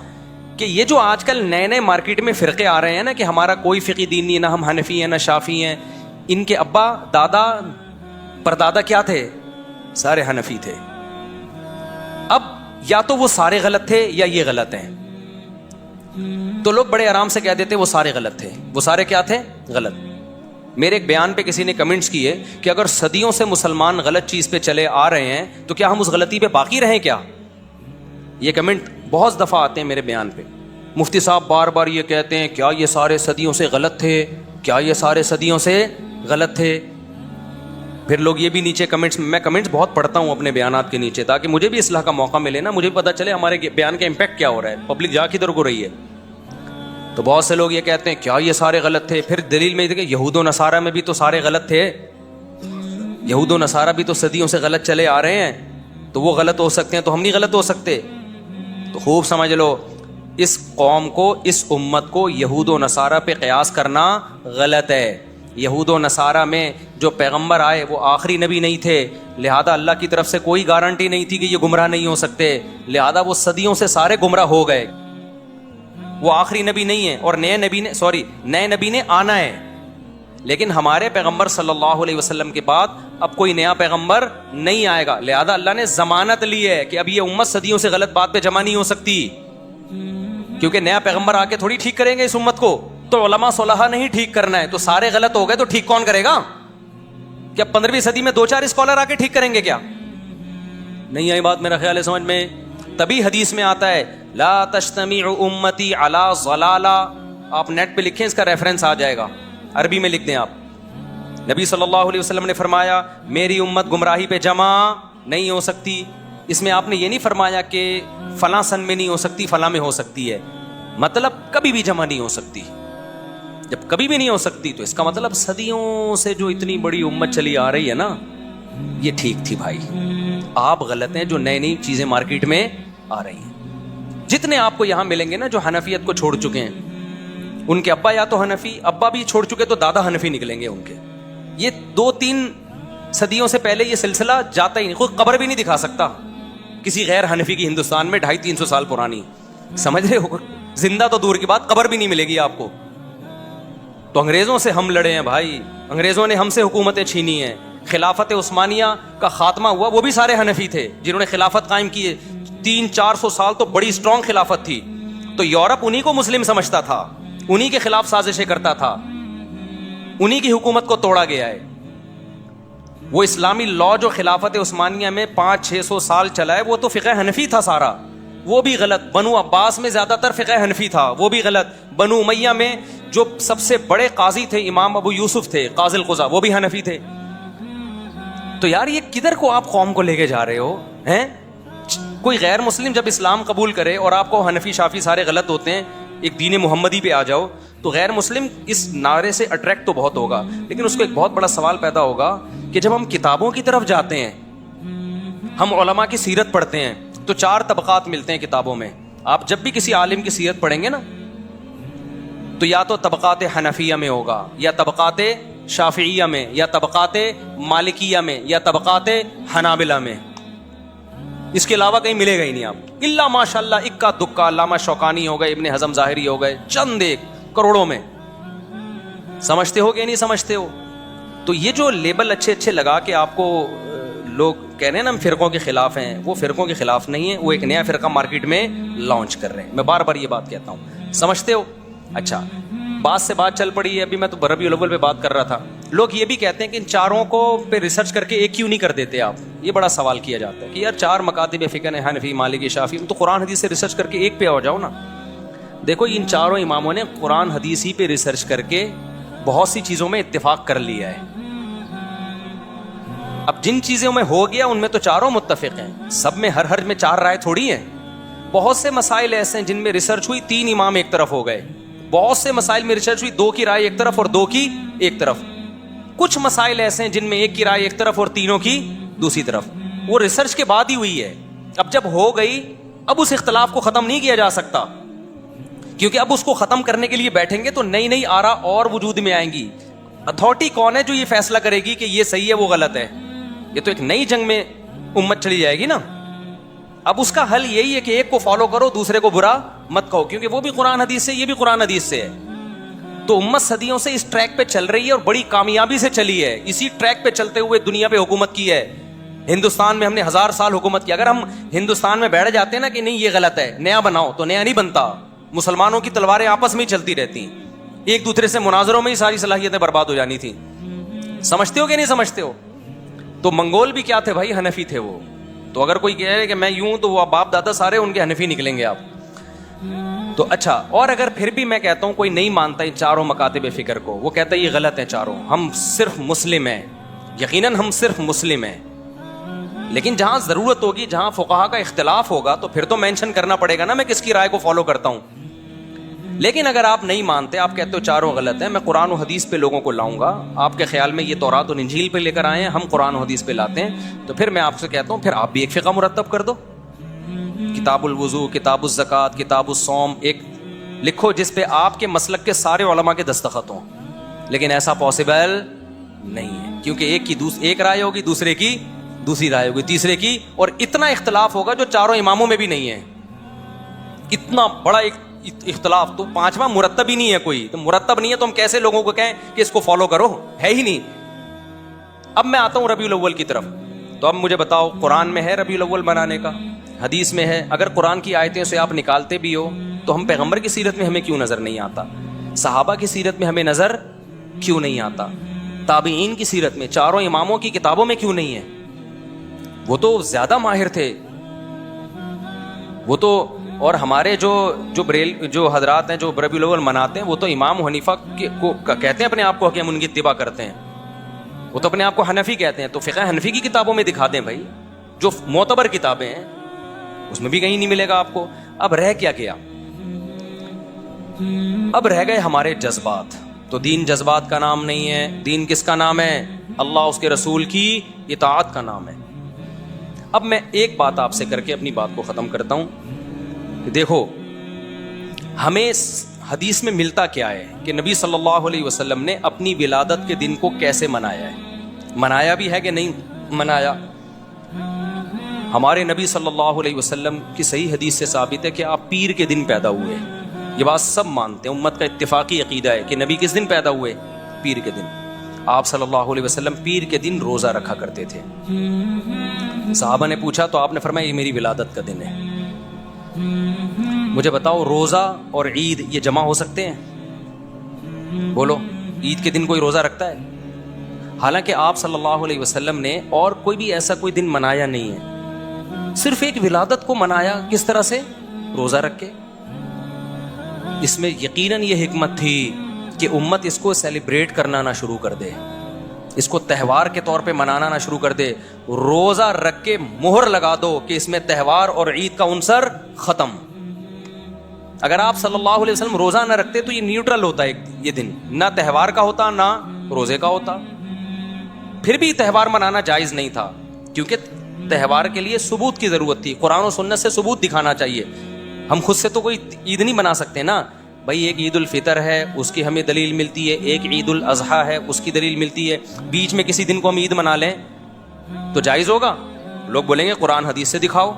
A: کہ یہ جو آج کل نئے نئے مارکیٹ میں فرقے آ رہے ہیں نا کہ ہمارا کوئی فقی دین نہیں ہے، نہ ہم حنفی ہیں نہ شافعی ہیں، ان کے ابا دادا پردادا کیا تھے؟ سارے حنفی تھے. اب یا تو وہ سارے غلط تھے یا یہ غلط ہیں. تو لوگ بڑے آرام سے کہہ دیتے وہ سارے غلط تھے. وہ سارے کیا تھے؟ غلط. میرے ایک بیان پہ کسی نے کمنٹس کیے کہ اگر صدیوں سے مسلمان غلط چیز پہ چلے آ رہے ہیں تو کیا ہم اس غلطی پہ باقی رہیں کیا؟ یہ کمنٹ بہت دفعہ آتے ہیں میرے بیان پہ. مفتی صاحب بار بار یہ کہتے ہیں کیا یہ سارے صدیوں سے غلط تھے، کیا یہ سارے صدیوں سے غلط تھے. پھر لوگ یہ بھی نیچے کمنٹس، میں کمنٹس بہت پڑھتا ہوں اپنے بیانات کے نیچے تاکہ مجھے بھی اصلاح کا موقع ملے نا، مجھے پتہ چلے ہمارے بیان کا امپیکٹ کیا ہو رہا ہے، پبلک جا کدھر کو رہی ہے. تو بہت سے لوگ یہ کہتے ہیں کیا یہ سارے غلط تھے. پھر دلیل میں کہ یہود و نصارہ میں بھی تو سارے غلط تھے، یہود و نصارہ بھی تو صدیوں سے غلط چلے آ رہے ہیں، تو وہ غلط ہو سکتے ہیں تو ہم نہیں غلط ہو سکتے. تو خوب سمجھ لو، اس قوم کو، اس امت کو یہود و نصارہ پہ قیاس کرنا غلط ہے. یہود و نصارہ میں جو پیغمبر آئے وہ آخری نبی نہیں تھے، لہذا اللہ کی طرف سے کوئی گارنٹی نہیں تھی کہ یہ گمراہ نہیں ہو سکتے، لہذا وہ صدیوں سے سارے گمراہ ہو گئے. وہ آخری نبی نہیں ہے اور نئے نبی نے آنا ہے. لیکن ہمارے پیغمبر صلی اللہ علیہ وسلم کے بعد اب کوئی نیا پیغمبر نہیں آئے گا، لہذا اللہ نے ضمانت لی ہے کہ اب یہ امت صدیوں سے غلط بات پہ جمع نہیں ہو سکتی، کیونکہ نیا پیغمبر آ کے تھوڑی ٹھیک کریں گے اس امت کو. تو علماء صلحاء نہیں ٹھیک کرنا ہے، تو سارے غلط ہو گئے تو ٹھیک کون کرے گا؟ کیا 15ویں صدی میں 2-4 اسکالر آ کے ٹھیک کریں گے کیا؟ نہیں آئی بات میرا خیال ہے سمجھ میں. تبھی حدیث میں آتا ہے لا تجتمع امتی علی ضلالہ. آپ نیٹ پہ لکھیں، اس کا ریفرنس آ جائے گا، عربی میں لکھ دیں آپ. نبی صلی اللہ علیہ وسلم نے فرمایا میری امت گمراہی پہ جمع نہیں ہو سکتی. اس میں آپ نے یہ نہیں فرمایا کہ فلاں سن میں نہیں ہو سکتی، فلاں میں ہو سکتی ہے، مطلب کبھی بھی جمع نہیں ہو سکتی. جب کبھی بھی نہیں ہو سکتی تو اس کا مطلب صدیوں سے جو اتنی بڑی امت چلی آ رہی ہے نا، یہ ٹھیک تھی بھائی. آپ غلط ہیں جو نئی نئی چیزیں مارکیٹ میں آ رہی ہیں. جتنے آپ کو یہاں ملیں گے نا جو حنفیت کو چھوڑ چکے ہیں، ان کے ابا یا تو حنفی، ابا بھی چھوڑ چکے تو دادا حنفی نکلیں گے ان کے. یہ 2-3 صدیوں سے پہلے یہ سلسلہ جاتا ہی نہیں. کوئی قبر بھی نہیں دکھا سکتا کسی غیر حنفی کی ہندوستان میں 250-300 سال پرانی. سمجھ رہے ہو؟ زندہ تو دور کی بات، قبر بھی نہیں ملے گی آپ کو. تو انگریزوں سے ہم لڑے ہیں بھائی، انگریزوں نے ہم سے حکومتیں چھینی ہیں. خلافت عثمانیہ کا خاتمہ ہوا، وہ بھی سارے حنفی تھے جنہوں نے خلافت قائم کی ہے. 300-400 سال تو بڑی اسٹرانگ خلافت تھی. تو یورپ انہی کو مسلم سمجھتا تھا، انہی کے خلاف سازشیں کرتا تھا، انہی کی حکومت کو توڑا گیا ہے. وہ اسلامی لا جو خلافت عثمانیہ میں 500-600 سال چلا ہے وہ تو فقہ حنفی تھا سارا، وہ بھی غلط. بنو عباس میں زیادہ تر فقہ حنفی تھا، وہ بھی غلط. بنو امیہ میں جو سب سے بڑے قاضی تھے امام ابو یوسف تھے قاضی القضاء، وہ بھی حنفی تھے. تو یار یہ کدھر کو آپ قوم کو لے کے جا رہے ہو ہیں؟ کوئی غیر مسلم جب اسلام قبول کرے اور آپ کو حنفی شافی سارے غلط ہوتے ہیں، ایک دین محمدی پہ آ جاؤ، تو غیر مسلم اس نعرے سے اٹریکٹ تو بہت ہوگا، لیکن اس کو ایک بہت بڑا سوال پیدا ہوگا کہ جب ہم کتابوں کی طرف جاتے ہیں، ہم علماء کی سیرت پڑھتے ہیں، تو 4 طبقات ملتے ہیں کتابوں میں. آپ جب بھی کسی عالم کی سیرت پڑھیں گے نا تو یا تو طبقات حنفیہ میں ہوگا، یا طبقات شافعیہ میں، یا طبقات مالکیہ میں، یا طبقات حنابلہ میں. اس کے علاوہ کہیں ملے گا ہی نہیں آپ الا ماشاء اللہ اکا دکا، علامہ شوکانی ہو گئے، ابن حزم ظاہری ہو گئے، چند ایک کروڑوں میں. سمجھتے ہو کہ نہیں سمجھتے ہو؟ تو یہ جو لیبل اچھے اچھے لگا کے آپ کو لوگ کہہ رہے ہیں نا ہم فرقوں کے خلاف ہیں، وہ فرقوں کے خلاف نہیں ہیں، وہ ایک نیا فرقہ مارکیٹ میں لانچ کر رہے ہیں. میں بار بار یہ بات کہتا ہوں، سمجھتے ہو؟ اچھا، بات سے بات چل پڑی ہے. ابھی میں تو ربیع الاول پہ بات کر رہا تھا. لوگ یہ بھی کہتے ہیں کہ ان چاروں کو پہ ریسرچ کر کے ایک کیوں نہیں کر دیتے آپ؟ یہ بڑا سوال کیا جاتا ہے کہ یار 4 مکاتب فقہ ہیں، حنفی، مالکی، شافعی، تو قرآن حدیث سے ریسرچ کر کے ایک پہ آ جاؤ نا. دیکھو ان چاروں اماموں نے قرآن حدیث ہی پہ ریسرچ کر کے بہت سی چیزوں میں اتفاق کر لیا ہے. اب جن چیزوں میں ہو گیا ان میں تو چاروں متفق ہیں، سب میں ہر میں 4 رائے تھوڑی ہیں. بہت سے مسائل ایسے ہیں جن میں ریسرچ ہوئی 3 امام ایک طرف ہو گئے. بہت سے مسائل میں ریسرچ ہوئی 2 کی رائے ایک طرف اور 2 کی ایک طرف. کچھ مسائل ایسے ہیں جن میں 1 کی رائے ایک طرف اور تینوں کی دوسری طرف. وہ ریسرچ کے بعد ہی ہوئی ہے. اب جب ہو گئی اب اس اختلاف کو ختم نہیں کیا جا سکتا، کیونکہ اب اس کو ختم کرنے کے لیے بیٹھیں گے تو نئی نئی آرا اور وجود میں آئیں گی. اتھارٹی کون ہے جو یہ فیصلہ کرے گی کہ یہ صحیح ہے وہ غلط ہے؟ یہ تو ایک نئی جنگ میں امت چلی جائے گی نا. اب اس کا حل یہی ہے کہ ایک کو فالو کرو، دوسرے کو برا مت کہو، کیونکہ وہ بھی قرآن حدیث سے، یہ بھی قرآن حدیث سے ہے. تو امت صدیوں سے اس ٹریک پہ چل رہی ہے اور بڑی کامیابی سے چلی ہے. اسی ٹریک پہ چلتے ہوئے دنیا پہ حکومت کی ہے. ہندوستان میں ہم نے 1000 سال حکومت کی. اگر ہم ہندوستان میں بیٹھ جاتے ہیں نا کہ نہیں یہ غلط ہے، نیا بناؤ، تو نیا نہیں بنتا. مسلمانوں کی تلواریں آپس میں ہی چلتی رہتی، ایک دوسرے سے مناظروں میں ہی ساری صلاحیتیں برباد ہو جانی تھی. سمجھتے ہو کہ نہیں سمجھتے ہو؟ تو منگول بھی کیا تھے بھائی؟ حنفی تھے وہ. تو اگر کوئی کہہ رہے کہ میں یوں، تو وہ باپ دادا سارے ان کے حنفی نکلیں گے آپ. تو اچھا، اور اگر پھر بھی میں کہتا ہوں کوئی نہیں مانتا ان چاروں مکاتب فکر کو، وہ کہتا ہے یہ غلط ہیں چاروں، ہم صرف مسلم ہیں، یقیناً ہم صرف مسلم ہیں، لیکن جہاں ضرورت ہوگی، جہاں فقہا کا اختلاف ہوگا تو پھر تو مینشن کرنا پڑے گا نا میں کس کی رائے کو فالو کرتا ہوں. لیکن اگر آپ نہیں مانتے، آپ کہتے ہو چاروں غلط ہیں، میں قرآن و حدیث پہ لوگوں کو لاؤں گا. آپ کے خیال میں یہ تورات اور انجیل پہ لے کر آئے ہیں، ہم قرآن و حدیث پہ لاتے ہیں، تو پھر میں آپ سے کہتا ہوں پھر آپ بھی ایک فقہ مرتب کر دو. کتاب الوضو، کتاب الزکوٰۃ، کتاب الصوم ایک لکھو جس پہ آپ کے مسلک کے سارے علماء کے دستخط ہوں. لیکن ایسا پاسبل نہیں ہے، کیونکہ ایک رائے ہوگی، دوسرے کی دوسری رائے ہوگی، تیسرے کی، اور اتنا اختلاف ہوگا جو چاروں اماموں میں بھی نہیں ہے. اتنا بڑا ایک اختلاف، تو 5واں مرتب ہی نہیں ہے کوئی. تو مرتب نہیں ہے تو ہم کیسے لوگوں کو کہیں کہ اس کو فالو کرو؟ ہے ہی نہیں. اب میں آتا ہوں ربیع الاول کی طرف. تو اب مجھے بتاؤ، قرآن میں ہے ربیع الاول منانے کا، حدیث میں ہے. اگر قرآن کی آیتیں سے آپ نکالتے بھی ہو تو ہم پیغمبر کی سیرت میں ہمیں کیوں نظر نہیں آتا؟ صحابہ کی سیرت میں ہمیں نظر کیوں نہیں آتا؟ تابعین کی سیرت میں، چاروں اماموں کی کتابوں میں کیوں نہیں ہے؟ وہ تو زیادہ ماہر تھے. وہ تو، اور ہمارے جو حضرات ہیں جو ربیع الاول مناتے ہیں، وہ تو امام حنیفہ کو کہتے ہیں اپنے آپ کو کہ ہم ان کی اتباع کرتے ہیں. وہ تو اپنے آپ کو حنفی کہتے ہیں. تو فقہ حنفی کی کتابوں میں دکھا دیں بھائی، جو معتبر کتابیں ہیں، اس میں بھی کہیں نہیں ملے گا آپ کو. اب رہ کیا گیا؟ اب رہ گئے ہمارے جذبات. تو دین جذبات کا نام نہیں ہے. دین کس کا نام ہے؟ اللہ، اس کے رسول کی اطاعت کا نام ہے. اب میں ایک بات آپ سے کر کے اپنی بات کو ختم کرتا ہوں. دیکھو، ہمیں حدیث میں ملتا کیا ہے کہ نبی صلی اللہ علیہ وسلم نے اپنی ولادت کے دن کو کیسے منایا ہے. منایا بھی ہے کہ نہیں منایا؟ ہمارے نبی صلی اللہ علیہ وسلم کی صحیح حدیث سے ثابت ہے کہ آپ پیر کے دن پیدا ہوئے. یہ بات سب مانتے ہیں، امت کا اتفاقی عقیدہ ہے کہ نبی کس دن پیدا ہوئے؟ پیر کے دن. آپ صلی اللہ علیہ وسلم پیر کے دن روزہ رکھا کرتے تھے. صحابہ نے پوچھا تو آپ نے فرمایا یہ میری ولادت کا دن ہے. مجھے بتاؤ، روزہ اور عید یہ جمع ہو سکتے ہیں؟ بولو، عید کے دن کوئی روزہ رکھتا ہے؟ حالانکہ آپ صلی اللہ علیہ وسلم نے اور کوئی بھی ایسا کوئی دن منایا نہیں ہے، صرف ایک ولادت کو منایا. کس طرح سے؟ روزہ رکھ کے. اس میں یقیناً یہ حکمت تھی کہ امت اس کو سیلیبریٹ کرنا نہ شروع کر دے، اس کو تہوار کے طور پہ منانا نہ شروع کر دے. روزہ رکھ کے مہر لگا دو کہ اس میں تہوار اور عید کا عنصر ختم. اگر آپ صلی اللہ علیہ وسلم روزہ نہ رکھتے تو یہ نیوٹرل ہوتا ہے، یہ دن نہ تہوار کا ہوتا نہ روزے کا ہوتا. پھر بھی تہوار منانا جائز نہیں تھا، کیونکہ تہوار کے لیے ثبوت کی ضرورت تھی. قرآن و سنت سے ثبوت دکھانا چاہیے. ہم خود سے تو کوئی عید نہیں بنا سکتے نا بھائی. ایک عید الفطر ہے، اس کی ہمیں دلیل ملتی ہے. ایک عید الاضحیٰ ہے، اس کی دلیل ملتی ہے. بیچ میں کسی دن کو ہم عید منا لیں تو جائز ہوگا؟ لوگ بولیں گے قرآن حدیث سے دکھاؤ.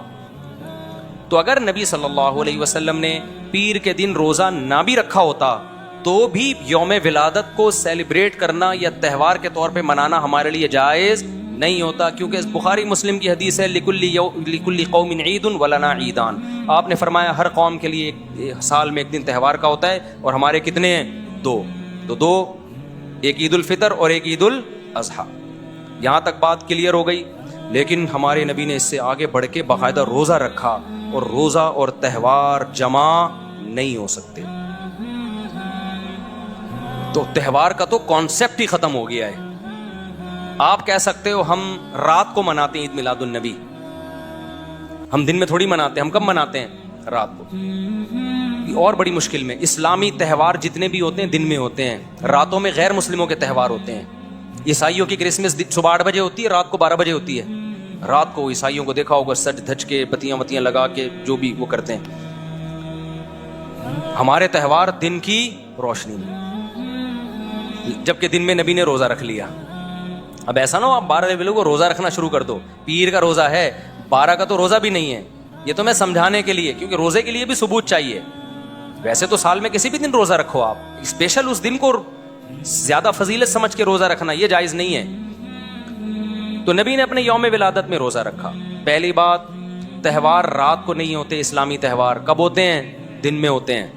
A: تو اگر نبی صلی اللہ علیہ وسلم نے پیر کے دن روزہ نہ بھی رکھا ہوتا تو بھی یوم ولادت کو سیلیبریٹ کرنا یا تہوار کے طور پہ منانا ہمارے لیے جائز نہیں ہوتا, کیونکہ بخاری مسلم کی حدیث ہے لکل قوم عید ولنا عیدان. آپ نے فرمایا ہر قوم کے لیے ایک سال میں ایک دن تہوار کا ہوتا ہے, اور ہمارے کتنے ہیں؟ دو. تو دو, ایک عید الفطر اور ایک عید الاضحیٰ. یہاں تک بات کلیئر ہو گئی. لیکن ہمارے نبی نے اس سے آگے بڑھ کے باقاعدہ روزہ رکھا, اور روزہ اور تہوار جمع نہیں ہو سکتے. تو تہوار کا تو کانسیپٹ ہی ختم ہو گیا ہے. آپ کہہ سکتے ہو ہم رات کو مناتے ہیں عید میلاد النبی, ہم دن میں تھوڑی مناتے ہیں. ہم کب مناتے ہیں؟ رات کو. اور بڑی مشکل میں اسلامی تہوار جتنے بھی ہوتے ہیں دن میں ہوتے ہیں, راتوں میں غیر مسلموں کے تہوار ہوتے ہیں. عیسائیوں کی کرسمس صبح 8 بجے ہوتی ہے, رات کو 12 بجے ہوتی ہے. رات کو عیسائیوں کو دیکھا ہوگا سج دھج کے بتیاں وتیاں لگا کے جو بھی وہ کرتے ہیں. ہمارے تہوار دن کی روشنی میں, جبکہ دن میں نبی نے روزہ رکھ لیا. اب ایسا نہ ہو آپ 12 بجے کو روزہ رکھنا شروع کر دو. پیر کا روزہ ہے, 12 کا تو روزہ بھی نہیں ہے. یہ تو میں سمجھانے کے لیے, کیونکہ روزے کے لیے بھی ثبوت چاہیے. ویسے تو سال میں کسی بھی دن روزہ رکھو آپ, اسپیشل اس دن کو زیادہ فضیلت سمجھ کے روزہ رکھنا یہ جائز نہیں ہے. تو نبی نے اپنے یوم ولادت میں روزہ رکھا. پہلی بات, تہوار رات کو نہیں ہوتے. اسلامی تہوار کب ہوتے ہیں؟ دن میں ہوتے ہیں.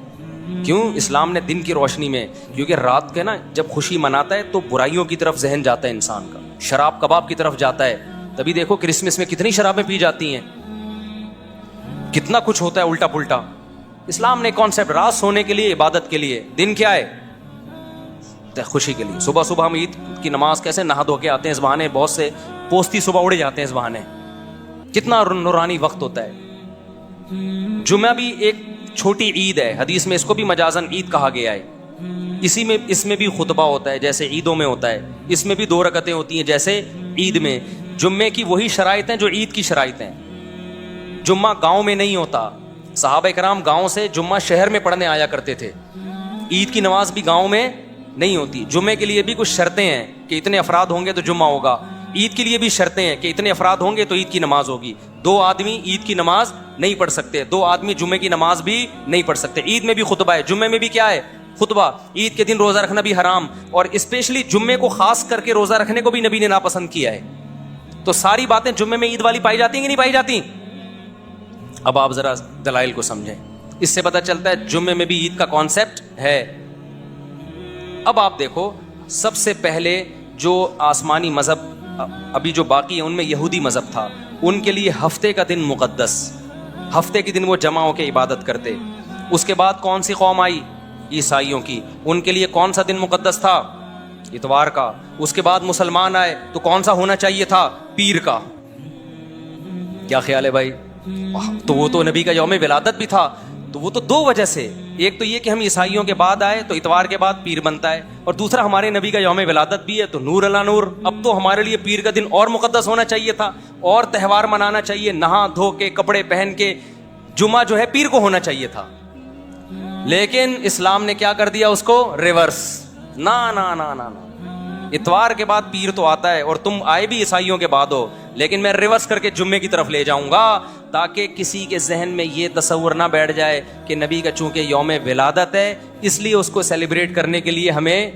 A: کیوں؟ اسلام نے دن کی روشنی میں, کیونکہ رات کے نا جب خوشی مناتا ہے تو برائیوں کی طرف ذہن جاتا ہے انسان کا, شراب کباب کی طرف جاتا ہے. تبھی دیکھو کرسمس میں کتنی شرابیں پی جاتی ہیں, کتنا کچھ ہوتا ہے الٹا پلٹا. اسلام نے کانسیپٹ رات سونے کے لیے, عبادت کے لیے, دن کیا ہے؟ خوشی کے لیے. صبح صبح ہم عید کی نماز کیسے نہا دھو کے آتے ہیں, اس بہانے بہت سے پوستی صبح اڑے جاتے ہیں اس بہانے. کتنا نورانی وقت ہوتا ہے. جمعہ بھی ایک چھوٹی عید ہے, حدیث میں اس کو بھی مجازن عید کہا گیا ہے. اس میں بھی خطبہ ہوتا ہے جیسے عیدوں میں ہوتا ہے, اس میں بھی 2 رکعتیں ہوتی ہیں جیسے عید میں. جمعے کی وہی شرائط ہیں جو عید کی شرائط ہیں. جمعہ گاؤں میں نہیں ہوتا. صحابہ کرام گاؤں سے جمعہ شہر میں پڑھنے آیا کرتے تھے. عید کی نماز بھی گاؤں میں نہیں ہوتی. جمعے کے لیے بھی کچھ شرطیں ہیں کہ اتنے افراد ہوں گے تو جمعہ ہوگا. عید کے لیے بھی شرطیں ہیں کہ اتنے افراد ہوں گے تو عید کی نماز ہوگی. 2 آدمی عید کی نماز نہیں پڑھ سکتے, 2 آدمی جمعے کی نماز بھی نہیں پڑھ سکتے. عید میں بھی خطبہ ہے, جمعے میں بھی کیا ہے؟ خطبہ. عید کے دن روزہ رکھنا بھی حرام, اور اسپیشلی جمعے کو خاص کر کے روزہ رکھنے کو بھی نبی نے ناپسند کیا ہے. تو ساری باتیں جمعے میں عید والی پائی جاتی ہیں کہ نہیں پائی جاتی؟ اب آپ ذرا دلائل کو سمجھیں. اس سے پتہ چلتا ہے جمعے میں بھی عید کا کانسیپٹ ہے. اب آپ دیکھو, سب سے پہلے جو آسمانی مذہب ابھی جو باقی ہے ان میں یہودی مذہب تھا. ان کے لیے ہفتے کا دن مقدس, ہفتے کے دن وہ جمع ہو کے عبادت کرتے. اس کے بعد کون سی قوم آئی؟ عیسائیوں کی. ان کے لیے کون سا دن مقدس تھا؟ اتوار کا. اس کے بعد مسلمان آئے تو کون سا ہونا چاہیے تھا؟ پیر کا. کیا خیال ہے بھائی؟ تو وہ تو نبی کا یوم ولادت بھی تھا. تو وہ تو 2 وجہ سے, ایک تو یہ کہ ہم عیسائیوں کے بعد آئے تو اتوار کے بعد پیر بنتا ہے, اور دوسرا ہمارے نبی کا یوم ولادت بھی ہے تو نور اللہ نور. اب تو ہمارے لیے پیر کا دن اور مقدس ہونا چاہیے تھا, اور تہوار منانا چاہیے, نہا دھو کے کپڑے پہن کے. جمعہ جو ہے پیر کو ہونا چاہیے تھا, لیکن اسلام نے کیا کر دیا اس کو؟ ریورس. نا نا نا نا نا, اتوار کے بعد پیر تو آتا ہے, اور تم آئے بھی عیسائیوں کے بعد ہو, لیکن میں ریورس کر کے جمعے کی طرف لے جاؤں گا, تاکہ کسی کے ذہن میں یہ تصور نہ بیٹھ جائے کہ نبی کا چونکہ یوم ولادت ہے اس لیے اس کو سیلیبریٹ کرنے کے لیے ہمیں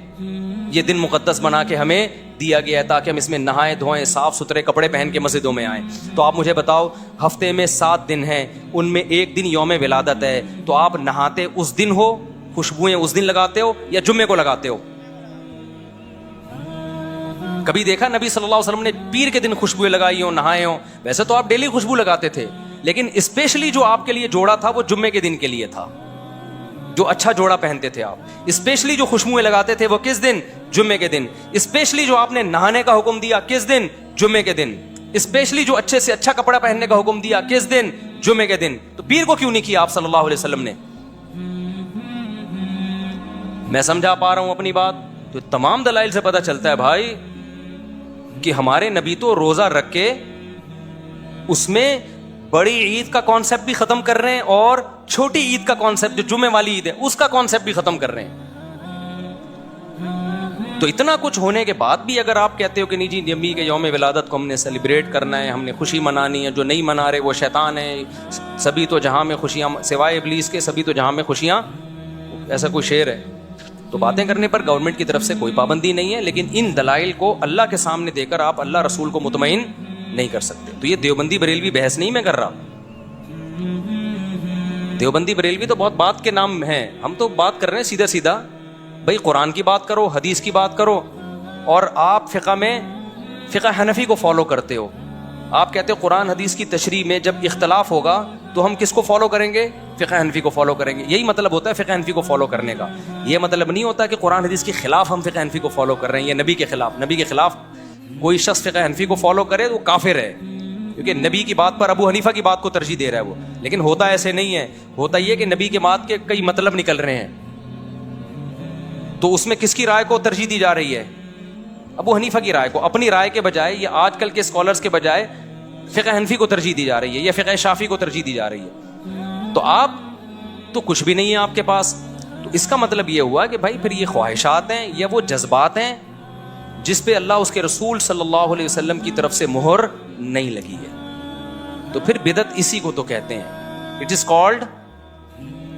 A: یہ دن مقدس بنا کے ہمیں دیا گیا ہے, تاکہ ہم اس میں نہائیں دھوئیں, صاف ستھرے کپڑے پہن کے مسجدوں میں آئیں. تو آپ مجھے بتاؤ, ہفتے میں 7 دن ہیں, ان میں ایک دن یوم ولادت ہے, تو آپ نہاتے اس دن ہو, خوشبوئیں اس دن لگاتے ہو, یا جمعے کو لگاتے ہو؟ کبھی دیکھا نبی صلی اللہ علیہ وسلم نے پیر کے دن خوشبوئیں لگائی ہوں, نہائے ہوں؟ ویسے تو آپ ڈیلی خوشبو لگاتے تھے, لیکن اسپیشلی جو آپ کے لیے جوڑا تھا وہ جمعے کے دن کے لیے تھا. جو اچھا جوڑا پہنتے تھے آپ, اسپیشلی جو خوشبوئیں لگاتے تھے وہ کس دن؟ جمعے کے دن. اسپیشلی جو آپ نے نہانے کا حکم دیا کس دن؟ جمعے کے دن. اسپیشلی جو اچھے سے اچھا کپڑا پہننے کا حکم دیا کس دن؟ جمعے کے دن. تو پیر کو کیوں نہیں کیا آپ صلی اللہ علیہ وسلم نے؟ میں سمجھا پا رہا ہوں اپنی بات؟ تو تمام دلائل سے پتہ چلتا ہے بھائی کہ ہمارے نبی تو روزہ رکھ کے اس میں بڑی عید کا کانسیپٹ بھی ختم کر رہے ہیں, اور چھوٹی عید کا کانسیپٹ جو جمعے والی عید ہے اس کا کانسیپٹ بھی ختم کر رہے ہیں. تو اتنا کچھ ہونے کے بعد بھی اگر آپ کہتے ہو کہ نہیں جی نبی کے یوم ولادت کو ہم نے سیلیبریٹ کرنا ہے, ہم نے خوشی منانی ہے, جو نہیں منا رہے وہ شیطان ہے, سبھی تو جہاں میں خوشیاں سوائے ابلیس کے سبھی تو جہاں میں خوشیاں, ایسا کوئی شعر ہے. تو باتیں کرنے پر گورنمنٹ کی طرف سے کوئی پابندی نہیں ہے, لیکن ان دلائل کو اللہ کے سامنے دے کر آپ اللہ رسول کو مطمئن نہیں کر سکتے. تو یہ دیوبندی بریلوی بحث نہیں میں کر رہا, دیوبندی بریلوی تو بہت بات کے نام ہیں, ہم تو بات کر رہے ہیں سیدھا سیدھا بھائی قرآن کی بات کرو, حدیث کی بات کرو. اور آپ فقہ میں فقہ حنفی کو فالو کرتے ہو, آپ کہتے ہو قرآن حدیث کی تشریح میں جب اختلاف ہوگا تو ہم کس کو فالو کریں گے؟ فقہ حنفی کو فالو کریں گے. یہی مطلب ہوتا ہے فقہ حنفی کو فالو کرنے کا. یہ مطلب نہیں ہوتا کہ قرآن حدیث کے خلاف ہم فقہ حنفی کو فالو کر رہے ہیں یا نبی کے خلاف. نبی کے خلاف کوئی شخص فقہ حنفی کو فالو کرے تو وہ کافر ہے, کیونکہ نبی کی بات پر ابو حنیفہ کی بات کو ترجیح دے رہا ہے وہ. لیکن ہوتا ایسے نہیں ہے, ہوتا یہ کہ نبی کے بات کے کئی مطلب نکل رہے ہیں, تو اس میں کس کی رائے کو ترجیح دی جا رہی ہے؟ ابو حنیفہ کی رائے کو. اپنی رائے کے بجائے یا آج کل کے اسکالرس کے بجائے فقہ حنفی کو ترجیح دی جا رہی ہے یا فقہ شافعی کو ترجیح دی جا رہی ہے. تو آپ تو کچھ بھی نہیں ہے آپ کے پاس. تو اس کا مطلب یہ ہوا کہ بھائی پھر یہ خواہشات ہیں یا وہ جذبات ہیں جس پہ اللہ اس کے رسول صلی اللہ علیہ وسلم کی طرف سے مہر نہیں لگی ہے. تو پھر بدعت اسی کو تو کہتے ہیں, اٹ از کالڈ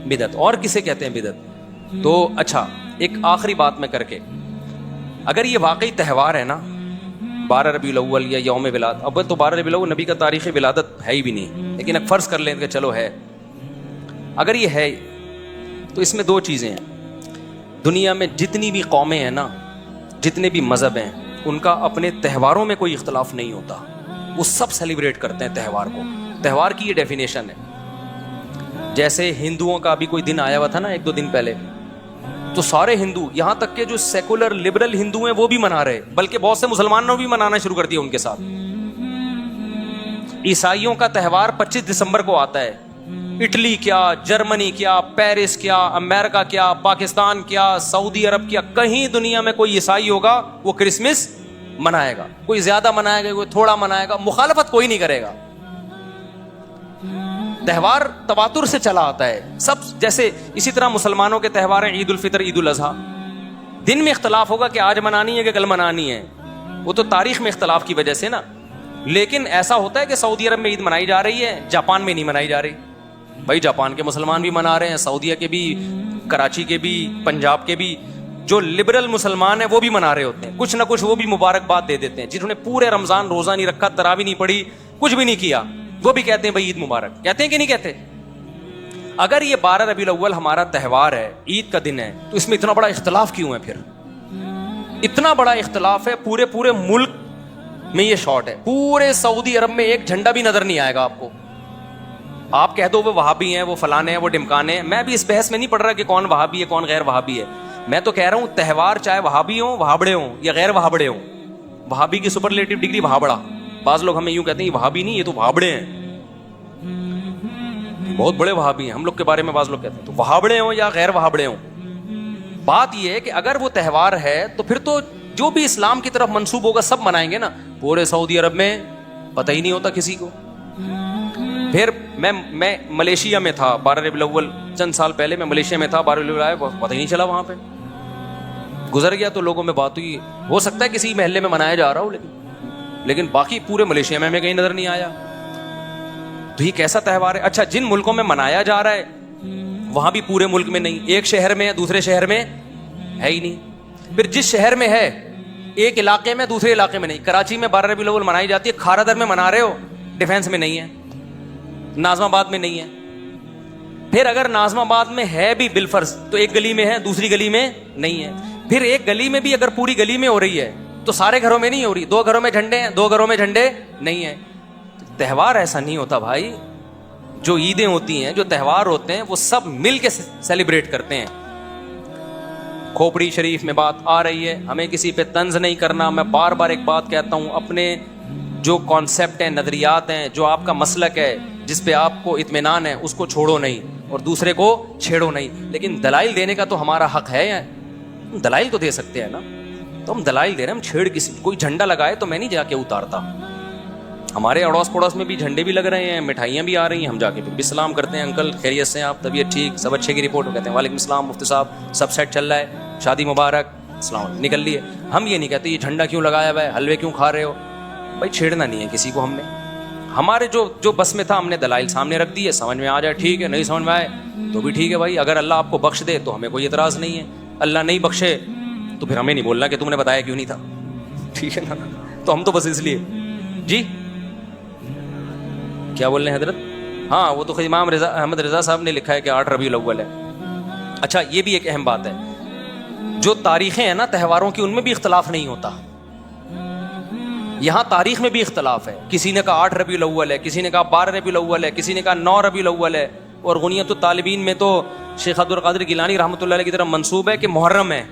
A: بدعت. اور کسے کہتے ہیں بدعت؟ تو اچھا ایک آخری بات میں کر کے, اگر یہ واقعی تہوار ہے نا 12 ربیع الاول یا یوم ولادت, اب تو 12 ربیع الاول نبی کا تاریخ ولادت ہے ہی بھی نہیں, لیکن اب فرض کر لیں کہ چلو ہے, اگر یہ ہے تو اس میں دو چیزیں ہیں. دنیا میں جتنی بھی قومیں ہیں نا, جتنے بھی مذہب ہیں, ان کا اپنے تہواروں میں کوئی اختلاف نہیں ہوتا, وہ سب سیلیبریٹ کرتے ہیں تہوار کو. تہوار کی یہ ڈیفینیشن ہے. جیسے ہندوؤں کا بھی کوئی دن آیا ہوا تھا نا 1-2 دن پہلے, تو سارے ہندو, یہاں تک کہ جو سیکولر لبرل ہندو ہیں وہ بھی منا رہے, بلکہ بہت سے مسلمانوں بھی منانا شروع کر دیا ان کے ساتھ. عیسائیوں کا تہوار 25 دسمبر کو آتا ہے. اٹلی کیا, جرمنی کیا, پیرس کیا, امریکہ کیا, پاکستان کیا, سعودی عرب کیا, کہیں دنیا میں کوئی عیسائی ہوگا وہ کرسمس منائے گا. کوئی زیادہ منائے گا, کوئی تھوڑا منائے گا, مخالفت کوئی نہیں کرے گا. تہوار تواتر سے چلا آتا ہے سب. جیسے اسی طرح مسلمانوں کے تہوار ہیں عید الفطر, عید الاضحیٰ. دن میں اختلاف ہوگا کہ آج منانی ہے کہ کل منانی ہے, وہ تو تاریخ میں اختلاف کی وجہ سے نا. لیکن ایسا ہوتا ہے کہ سعودی عرب میں عید منائی جا رہی ہے, جاپان میں نہیں منائی جا رہی. بھائی جاپان کے مسلمان بھی منا رہے ہیں, سعودیہ کے بھی, کراچی کے بھی, پنجاب کے بھی. جو لبرل مسلمان ہیں وہ بھی منا رہے ہوتے ہیں, کچھ نہ کچھ وہ بھی مبارکباد دے دیتے ہیں. جنہوں نے پورے رمضان روزہ نہیں رکھا, تراویح نہیں پڑھی, کچھ بھی نہیں کیا, وہ بھی کہتے ہیں بھائی عید مبارک. کہتے ہیں کہ نہیں کہتے؟ اگر یہ 12 ربیع الاول ہمارا تہوار ہے, عید کا دن ہے, تو اس میں اتنا بڑا اختلاف کیوں ہے؟ پھر اتنا بڑا اختلاف ہے, پورے ملک میں یہ شارٹ ہے. پورے سعودی عرب میں ایک جھنڈا بھی نظر نہیں آئے گا آپ کو. آپ کہہ دو وہ وہابی ہیں, وہ فلانے ہیں, وہ ڈمکانے ہیں. میں بھی اس بحث میں نہیں پڑھ رہا کہ کون وہابی ہے کون غیر وہابی ہے. میں تو کہہ رہا ہوں تہوار چاہے وہابی ہوں, وہابڑے ہوں یا غیر وہابڑے ہوں. وہابی کی سپرلیٹو ڈگری وہابڑا. بعض لوگ ہمیں یوں کہتے ہیں یہ وہابی نہیں, یہ تو وہابڑے ہیں, بہت بڑے وہابی ہیں. ہم لوگ کے بارے میں بعض لوگ کہتے ہیں. تو وہابڑے ہوں یا غیر وہابڑے ہوں, بات یہ ہے کہ اگر وہ تہوار ہے تو پھر تو جو بھی اسلام کی طرف منسوب ہوگا سب منائیں گے نا. پورے سعودی عرب میں پتہ ہی نہیں ہوتا کسی کو. پھر میں ملیشیا میں تھا 12 ربیع الاول, چند سال پہلے میں ملیشیا میں تھا, 12 ربیع الاول پتہ ہی نہیں چلا, وہاں پہ گزر گیا تو لوگوں میں بات ہوئی. ہو سکتا ہے کسی محلے میں منایا جا رہا ہو, لیکن باقی پورے ملیشیا میں ہمیں کہیں نظر نہیں آیا. تو یہ کیسا تہوار ہے؟ اچھا جن ملکوں میں منایا جا رہا ہے وہاں بھی پورے ملک میں نہیں, ایک شہر میں ہے دوسرے شہر میں ہے ہی نہیں. پھر جس شہر میں ہے ایک علاقے میں دوسرے علاقے میں نہیں. کراچی میں 12 ربیع الاول منائی جاتی ہے, کھارا در میں منا رہے ہو, ڈیفینس میں نہیں ہے, ناظم آباد میں نہیں ہے. پھر اگر ناظم آباد میں ہے بھی بالفرض تو ایک گلی میں ہے دوسری گلی میں نہیں ہے. پھر ایک گلی میں بھی اگر پوری گلی میں ہو رہی ہے تو سارے گھروں میں نہیں ہو رہی. 2 گھروں میں جھنڈے ہیں, 2 گھروں میں جھنڈے نہیں ہیں. تہوار ایسا نہیں ہوتا بھائی. جو عیدیں ہوتی ہیں, جو تہوار ہوتے ہیں, وہ سب مل کے سیلیبریٹ کرتے ہیں. کھوپڑی شریف میں بات آ رہی ہے, ہمیں کسی پہ طنز نہیں کرنا. میں بار بار ایک بات کہتا ہوں, اپنے جو کانسیپٹ ہیں, نظریات ہیں, جو آپ کا مسلک ہے, جس پہ آپ کو اطمینان ہے, اس کو چھوڑو نہیں اور دوسرے کو چھیڑو نہیں. لیکن دلائل دینے کا تو ہمارا حق ہے, دلائل تو دے سکتے ہیں نا. تو ہم دلائل دے رہے ہیں, ہم چھیڑ کسی. کوئی جھنڈا لگائے تو میں نہیں جا کے اتارتا. ہمارے اڑوس پڑوس میں بھی جھنڈے بھی لگ رہے ہیں, مٹھائیاں بھی آ رہی ہیں, ہم جا کے پھر بھی سلام کرتے ہیں, انکل خیریت سے ہیں آپ, طبیعت ٹھیک, سب اچھے کی رپورٹ. کہتے ہیں وعلیکم السلام مفتی صاحب, سب سیٹ چل رہا ہے, شادی مبارک, السلام علیکم, نکل لیے. ہم یہ نہیں کہتے یہ جھنڈا کیوں لگایا ہوا ہے, حلوے کیوں کھا رہے ہو. بھائی چھیڑنا نہیں ہے کسی کو. ہم نے ہمارے جو بس میں تھا ہم نے دلائل سامنے رکھ دیے, سمجھ میں آ جائے ٹھیک ہے, نہیں سمجھ میں آئے تو بھی ٹھیک ہے بھائی. اگر اللہ آپ کو بخش دے تو ہمیں کوئی اعتراض نہیں ہے, اللہ نہیں بخشے تو پھر ہمیں نہیں بولنا کہ تم نے بتایا کیوں نہیں تھا, ٹھیک ہے نا. تو ہم تو بس اس لیے. جی کیا بول رہے ہیں حضرت؟ ہاں وہ تو امام احمد رضا صاحب نے لکھا ہے کہ 8 ربیع الاول ہے. اچھا یہ بھی ایک اہم بات ہے, جو تاریخیں ہیں نا تہواروں کی ان میں بھی اختلاف نہیں ہوتا. یہاں تاریخ میں بھی اختلاف ہے, کسی نے کہا 8 ربیع الاول ہے, کسی نے کہا 12 ربیع الاول ہے, کسی نے کہا 9 ربیع الاول ہے. اور غنیت الطالبین میں تو شیخ عبد القادر گیلانی رحمۃ اللہ علیہ کی طرف منسوب ہے کہ محرم ہے.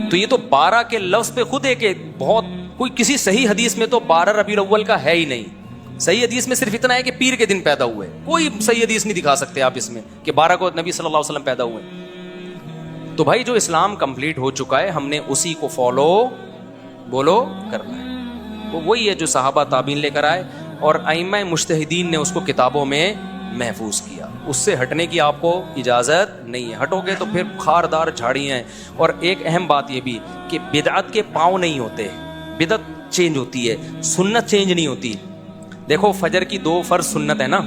A: تو یہ تو 12 کے لفظ پہ خود ہے کہ بہت کوئی کسی صحیح حدیث میں تو 12 ربیع الاول کا ہے ہی نہیں. صحیح حدیث میں صرف اتنا ہے کہ پیر کے دن پیدا ہوئے. کوئی صحیح حدیث نہیں دکھا سکتے آپ اس میں کہ 12 کو نبی صلی اللہ علیہ وسلم پیدا ہوئے. تو بھائی جو اسلام کمپلیٹ ہو چکا ہے ہم نے اسی کو فالو بولو کرنا ہے. وہ وہی ہے جو صحابہ تابعین لے کر آئے اور ائمہ مجتہدین نے اس کو کتابوں میں محفوظ کیا. اس سے ہٹنے کی آپ کو اجازت نہیں ہے. ہٹو گے تو پھر خاردار جھاڑیاں ہیں. اور ایک اہم بات یہ بھی کہ بدعت کے پاؤں نہیں ہوتے, بدعت چینج ہوتی ہے, سنت چینج نہیں ہوتی. دیکھو فجر کی 2 فرض سنت ہے نا,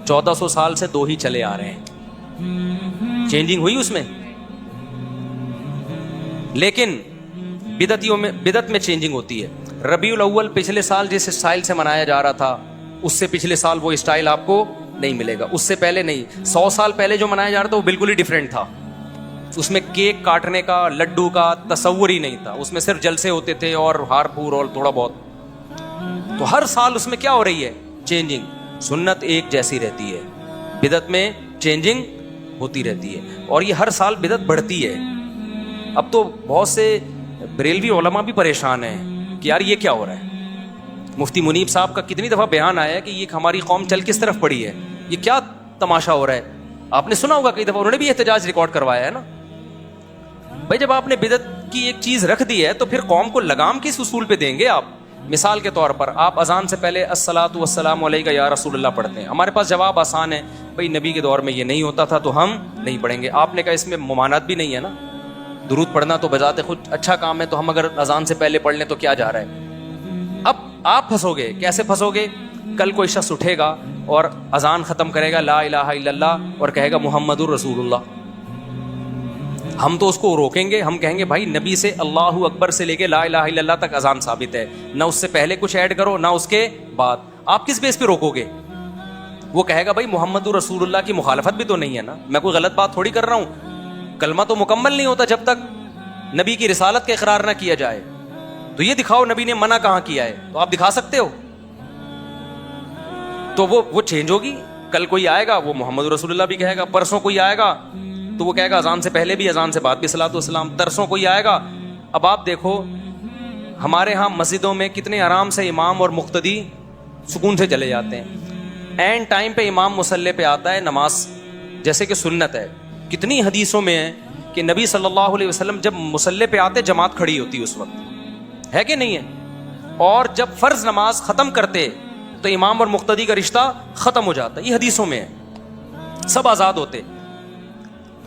A: 1400 سال سے 2 ہی چلے آ رہے ہیں, چینجنگ ہوئی اس میں. لیکن بدعت میں چینجنگ ہوتی ہے. ربیع الاول پچھلے سال جس اسٹائل سے منایا جا رہا تھا اس سے پچھلے سال وہ اسٹائل آپ کو نہیں ملے گا. اس سے پہلے نہیں, 100 سال پہلے جو منایا جا رہا تھا وہ بالکل ہی ڈیفرنٹ تھا. اس میں کیک کاٹنے کا, لڈو کا تصور ہی نہیں تھا. اس میں صرف جلسے ہوتے تھے اور ہار پھور اور تھوڑا بہت. تو ہر سال اس میں کیا ہو رہی ہے, چینجنگ. سنت ایک جیسی رہتی ہے, بدعت میں چینجنگ ہوتی رہتی ہے. اور یہ ہر سال بدعت بڑھتی ہے. اب تو بہت سے بریلوی علماء بھی پریشان ہیں کہ یار یہ کیا ہو رہا ہے. مفتی منیب صاحب کا کتنی دفعہ بیان آیا ہے کہ یہ ہماری قوم چل کس طرف پڑی ہے, یہ کیا تماشا ہو رہا ہے. آپ نے سنا ہوگا کئی دفعہ, انہوں نے بھی احتجاج ریکارڈ کروایا ہے نا. بھائی جب آپ نے بدعت کی ایک چیز رکھ دی ہے تو پھر قوم کو لگام کس اصول پہ دیں گے آپ. مثال کے طور پر آپ اذان سے پہلے الصلاۃ والسلام علیک یا رسول اللہ پڑھتے ہیں. ہمارے پاس جواب آسان ہے, بھائی نبی کے دور میں یہ نہیں ہوتا تھا تو ہم نہیں پڑھیں گے. آپ نے کہا اس میں ممانعت بھی نہیں ہے نا, درود پڑھنا تو بذات خود اچھا کام ہے, تو ہم اگر اذان سے پہلے پڑھ لیں تو کیا جا رہا ہے. اب آپ پھنسو گے. کیسے پھنسو گے؟ کل کوئی شخص اٹھے گا اور اذان ختم کرے گا لا الہ الا اللہ اور کہے گا محمد الرسول اللہ. ہم تو اس کو روکیں گے, ہم کہیں گے بھائی نبی سے اللہ اکبر سے لے کے لا الہ الا اللہ تک اذان ثابت ہے, نہ اس سے پہلے کچھ ایڈ کرو نہ اس کے بعد. آپ کس بیس پہ روکو گے؟ وہ کہے گا بھائی محمد رسول اللہ کی مخالفت بھی تو نہیں ہے نا, میں کوئی غلط بات تھوڑی کر رہا ہوں. کلمہ تو مکمل نہیں ہوتا جب تک نبی کی رسالت کا اقرار نہ کیا جائے. تو یہ دکھاؤ نبی نے منع کہاں کیا ہے, تو آپ دکھا سکتے ہو. تو وہ چینج ہوگی. کل کوئی آئے گا وہ محمد رسول اللہ بھی کہے گا, پرسوں کوئی آئے گا تو وہ کہے گا اذان سے پہلے بھی اذان سے بعد بھی صلاۃ والسلام, ترسوں کوئی آئے گا. اب آپ دیکھو ہمارے ہاں مسجدوں میں کتنے آرام سے امام اور مقتدی سکون سے چلے جاتے ہیں. اینڈ ٹائم پہ امام مصلی پہ آتا ہے, نماز جیسے کہ سنت ہے. کتنی حدیثوں میں ہے کہ نبی صلی اللہ علیہ وسلم جب مصلی پہ آتے جماعت کھڑی ہوتی اس وقت, ہے کہ نہیں ہے. اور جب فرض نماز ختم کرتے تو امام اور مقتدی کا رشتہ ختم ہو جاتا. یہ حدیثوں میں ہے, سب آزاد ہوتے.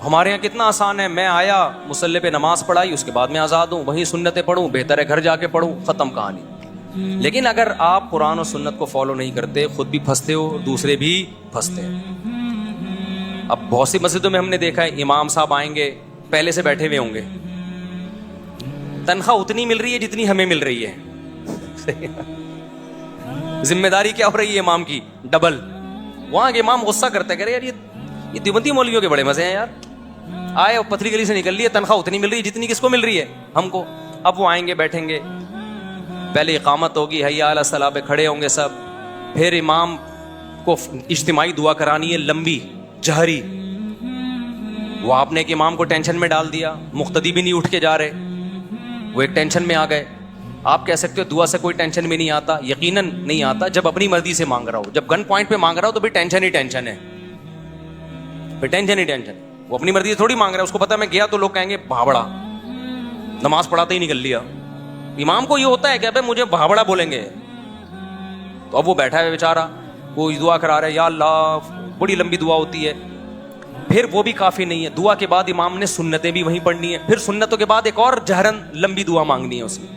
A: ہمارے یہاں کتنا آسان ہے, میں آیا مصلی پہ نماز پڑھائی اس کے بعد میں آزاد ہوں, وہیں سنتیں پڑھوں, بہتر ہے گھر جا کے پڑھوں, ختم کہانی. لیکن اگر آپ قرآن و سنت کو فالو نہیں کرتے, خود بھی پھنستے ہو, دوسرے بھی پھنستے ہیں. اب بہت سی مسجدوں میں ہم نے دیکھا ہے امام صاحب آئیں گے پہلے سے بیٹھے ہوئے ہوں گے, تنخواہ اتنی مل رہی ہے جتنی ہمیں مل رہی ہے. ذمہ داری کیا ہو رہی ہے امام کی, ڈبل. وہاں کے امام غصہ کرتے کرے یار یہ دیوبندی مولویوں کے بڑے مزے ہیں یار, آئے پتھری گلی سے نکل لیے, تنخواہ اتنی مل رہی ہے جتنی کس کو مل رہی ہے, ہم کو. اب وہ آئیں گے بیٹھیں گے, پہلے اقامت ہوگی, حی علی الصلاۃ پہ کھڑے ہوں گے سب, پھر امام کو اجتماعی دعا کرانی ہے لمبی جہری. وہ آپ نے ایک امام کو ٹینشن میں ڈال دیا, مقتدی بھی نہیں اٹھ کے جا رہے, وہ ایک ٹینشن میں آ گئے. آپ کہہ سکتے ہو دعا سے کوئی ٹینشن میں نہیں آتا, یقیناً نہیں آتا جب اپنی مرضی سے مانگ رہا ہو. جب گن پوائنٹ پہ مانگ رہا ہو تو بھی ٹینشن ہی ٹینشن ہے, پھر ٹینشن ہی ٹینشن. وہ اپنی مرضی سے تھوڑی مانگ رہا ہے, اس کو پتا میں گیا تو لوگ کہیں گے بھابڑا, نماز پڑھاتے ہی نکل لیا. امام کو یہ ہوتا ہے کہ ابے مجھے بھابڑا بولیں گے. تو اب وہ بیٹھا ہے بیچارہ, وہ دعا کرا رہا ہے, یا اللہ, بڑی لمبی دعا ہوتی ہے. پھر وہ بھی کافی نہیں ہے, دعا کے بعد امام نے سنتیں بھی وہیں پڑھنی ہے, پھر سنتوں کے بعد ایک اور جہرن لمبی دعا مانگنی ہے اس نے.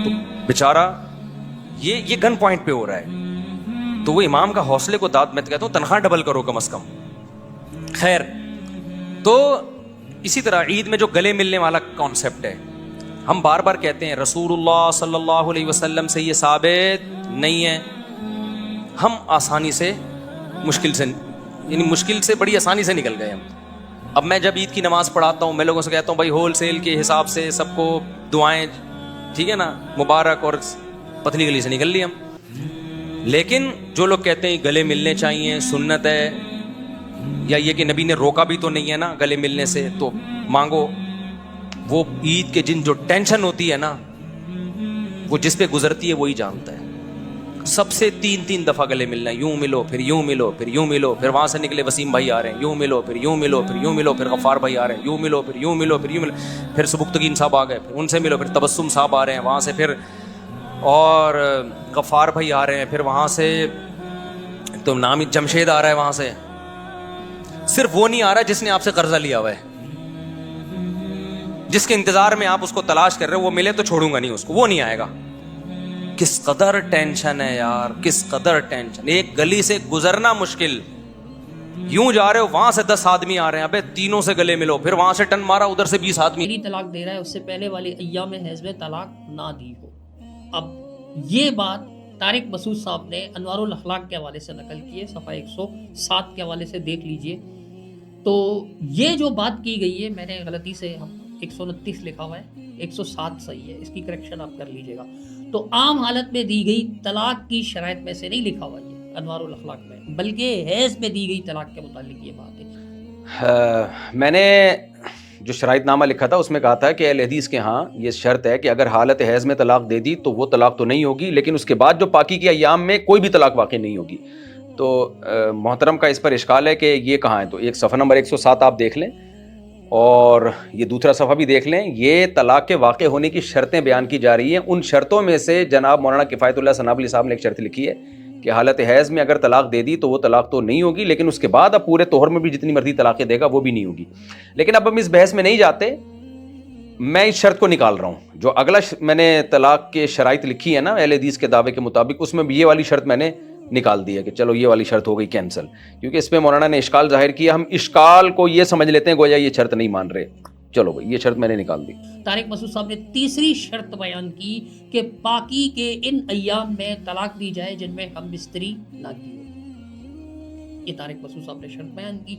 A: تو بیچارہ یہ گن پوائنٹ پہ ہو رہا ہے. تو وہ امام کا حوصلے کو داد, میں تو کہتا ہوں تنخواہ ڈبل کرو کم از کم. خیر, تو اسی طرح عید میں جو گلے ملنے والا کانسیپٹ ہے, ہم بار بار کہتے ہیں رسول اللہ صلی اللہ علیہ وسلم سے یہ ثابت نہیں ہے. ہم آسانی سے مشکل سے بڑی آسانی سے نکل گئے ہم. اب میں جب عید کی نماز پڑھاتا ہوں, میں لوگوں سے کہتا ہوں بھائی ہول سیل کے حساب سے سب کو دعائیں, ٹھیک ہے نا, مبارک, اور پتلی گلی سے نکل لی ہم. لیکن جو لوگ کہتے ہیں گلے ملنے چاہیے, سنت ہے, یا یہ کہ نبی نے روکا بھی تو نہیں ہے نا گلے ملنے سے, تو مانگو. وہ عید کے دن جو ٹینشن ہوتی ہے نا, وہ جس پہ گزرتی ہے وہی جانتا ہے. سب سے 3 دفعہ گلے ملنا ہے, یوں ملو, پھر یوں ملو, پھر یوں ملو, پھر وہاں سے نکلے وسیم بھائی آ رہے ہیں, یوں ملو, پھر یوں ملو, پھر یوں ملو, پھر غفار بھائی آ رہے ہیں, یوں ملو, پھر یوں ملو, پھر یوں ملو, پھر سبکتگین صاحب آ گئے, پھر ان سے ملو, پھر تبسم صاحب آ رہے ہیں وہاں سے, پھر اور غفار بھائی آ رہے ہیں, پھر وہاں سے تو نام جمشید آ رہا ہے وہاں سے. صرف وہ نہیں آ رہا جس نے آپ سے قرضہ لیا ہوا ہے, جس کے انتظار میں آپ اس کو تلاش کر رہے ہو, وہ ملے تو چھوڑوں گا نہیں اس کو, وہ نہیں آئے گا. کس قدر ٹینشن ہے یار, کس قدر ٹینشن. ایک گلی سے گزرنا مشکل, یوں جا رہے ہو وہاں سے 10 آدمی آ رہے ہیں, ابے تینوں سے گلے ملو, پھر وہاں سے ٹن مارا, ادھر سے 20 آدمی.
B: طلاق دے رہا ہے, اس سے پہلے والے ایام حیض میں طلاق نہ دی ہو. اب یہ بات طارق مسعود صاحب نے انوار الاخلاق کے حوالے سے نقل کی ہے, صفحہ 107 کے حوالے سے دیکھ لیجئے. تو یہ جو بات کی گئی ہے, میں نے غلطی سے 129 لکھا ہوا ہے, 107 صحیح ہے, اس کی کریکشن آپ کر لیجئے گا. تو عام حالت میں دی گئی طلاق کی شرائط میں سے نہیں لکھا ہوا یہ انوار الاخلاق میں, بلکہ حیض میں دی گئی طلاق کے متعلق یہ بات ہے.
C: میں نے جو شرائط نامہ لکھا تھا اس میں کہا تھا کہ اہل حدیث کے ہاں یہ شرط ہے کہ اگر حالت حیض میں طلاق دے دی تو وہ طلاق تو نہیں ہوگی, لیکن اس کے بعد جو پاکی کے ایام میں کوئی بھی طلاق واقع نہیں ہوگی. تو محترم کا اس پر اشکال ہے کہ یہ کہاں ہے, تو ایک صفحہ نمبر 107 آپ دیکھ لیں, اور یہ دوسرا صفحہ بھی دیکھ لیں. یہ طلاق کے واقع ہونے کی شرطیں بیان کی جا رہی ہیں. ان شرطوں میں سے جناب مولانا کفایت اللہ ثناب علی صاحب نے ایک شرط لکھی ہے کہ حالت حیض میں اگر طلاق دے دی تو وہ طلاق تو نہیں ہوگی, لیکن اس کے بعد اب پورے طہر میں بھی جتنی مرضی طلاقیں دے گا وہ بھی نہیں ہوگی. لیکن اب ہم اس بحث میں نہیں جاتے, میں اس شرط کو نکال رہا ہوں. جو اگلا میں نے طلاق کے شرائط لکھی ہے نا اہل حدیث کے دعوے کے مطابق, اس میں بھی یہ والی شرط میں نے نکال دی ہے کہ چلو یہ والی شرط ہو گئی کینسل, کیونکہ اس پہ مولانا نے اشکال ظاہر کیا. ہم اشکال کو یہ سمجھ لیتے ہیں گویا یہ شرط نہیں مان رہے. چلو بھائی یہ شرط میں نے نکال دی.
B: طارق مسعود صاحب نے تیسری شرط بیان کی کہ پاکی کے ان ایام میں طلاق دی جائے جن میں ہم بستری نہ کی ہو. یہ طارق مسعود صاحب نے شرط بیان کی,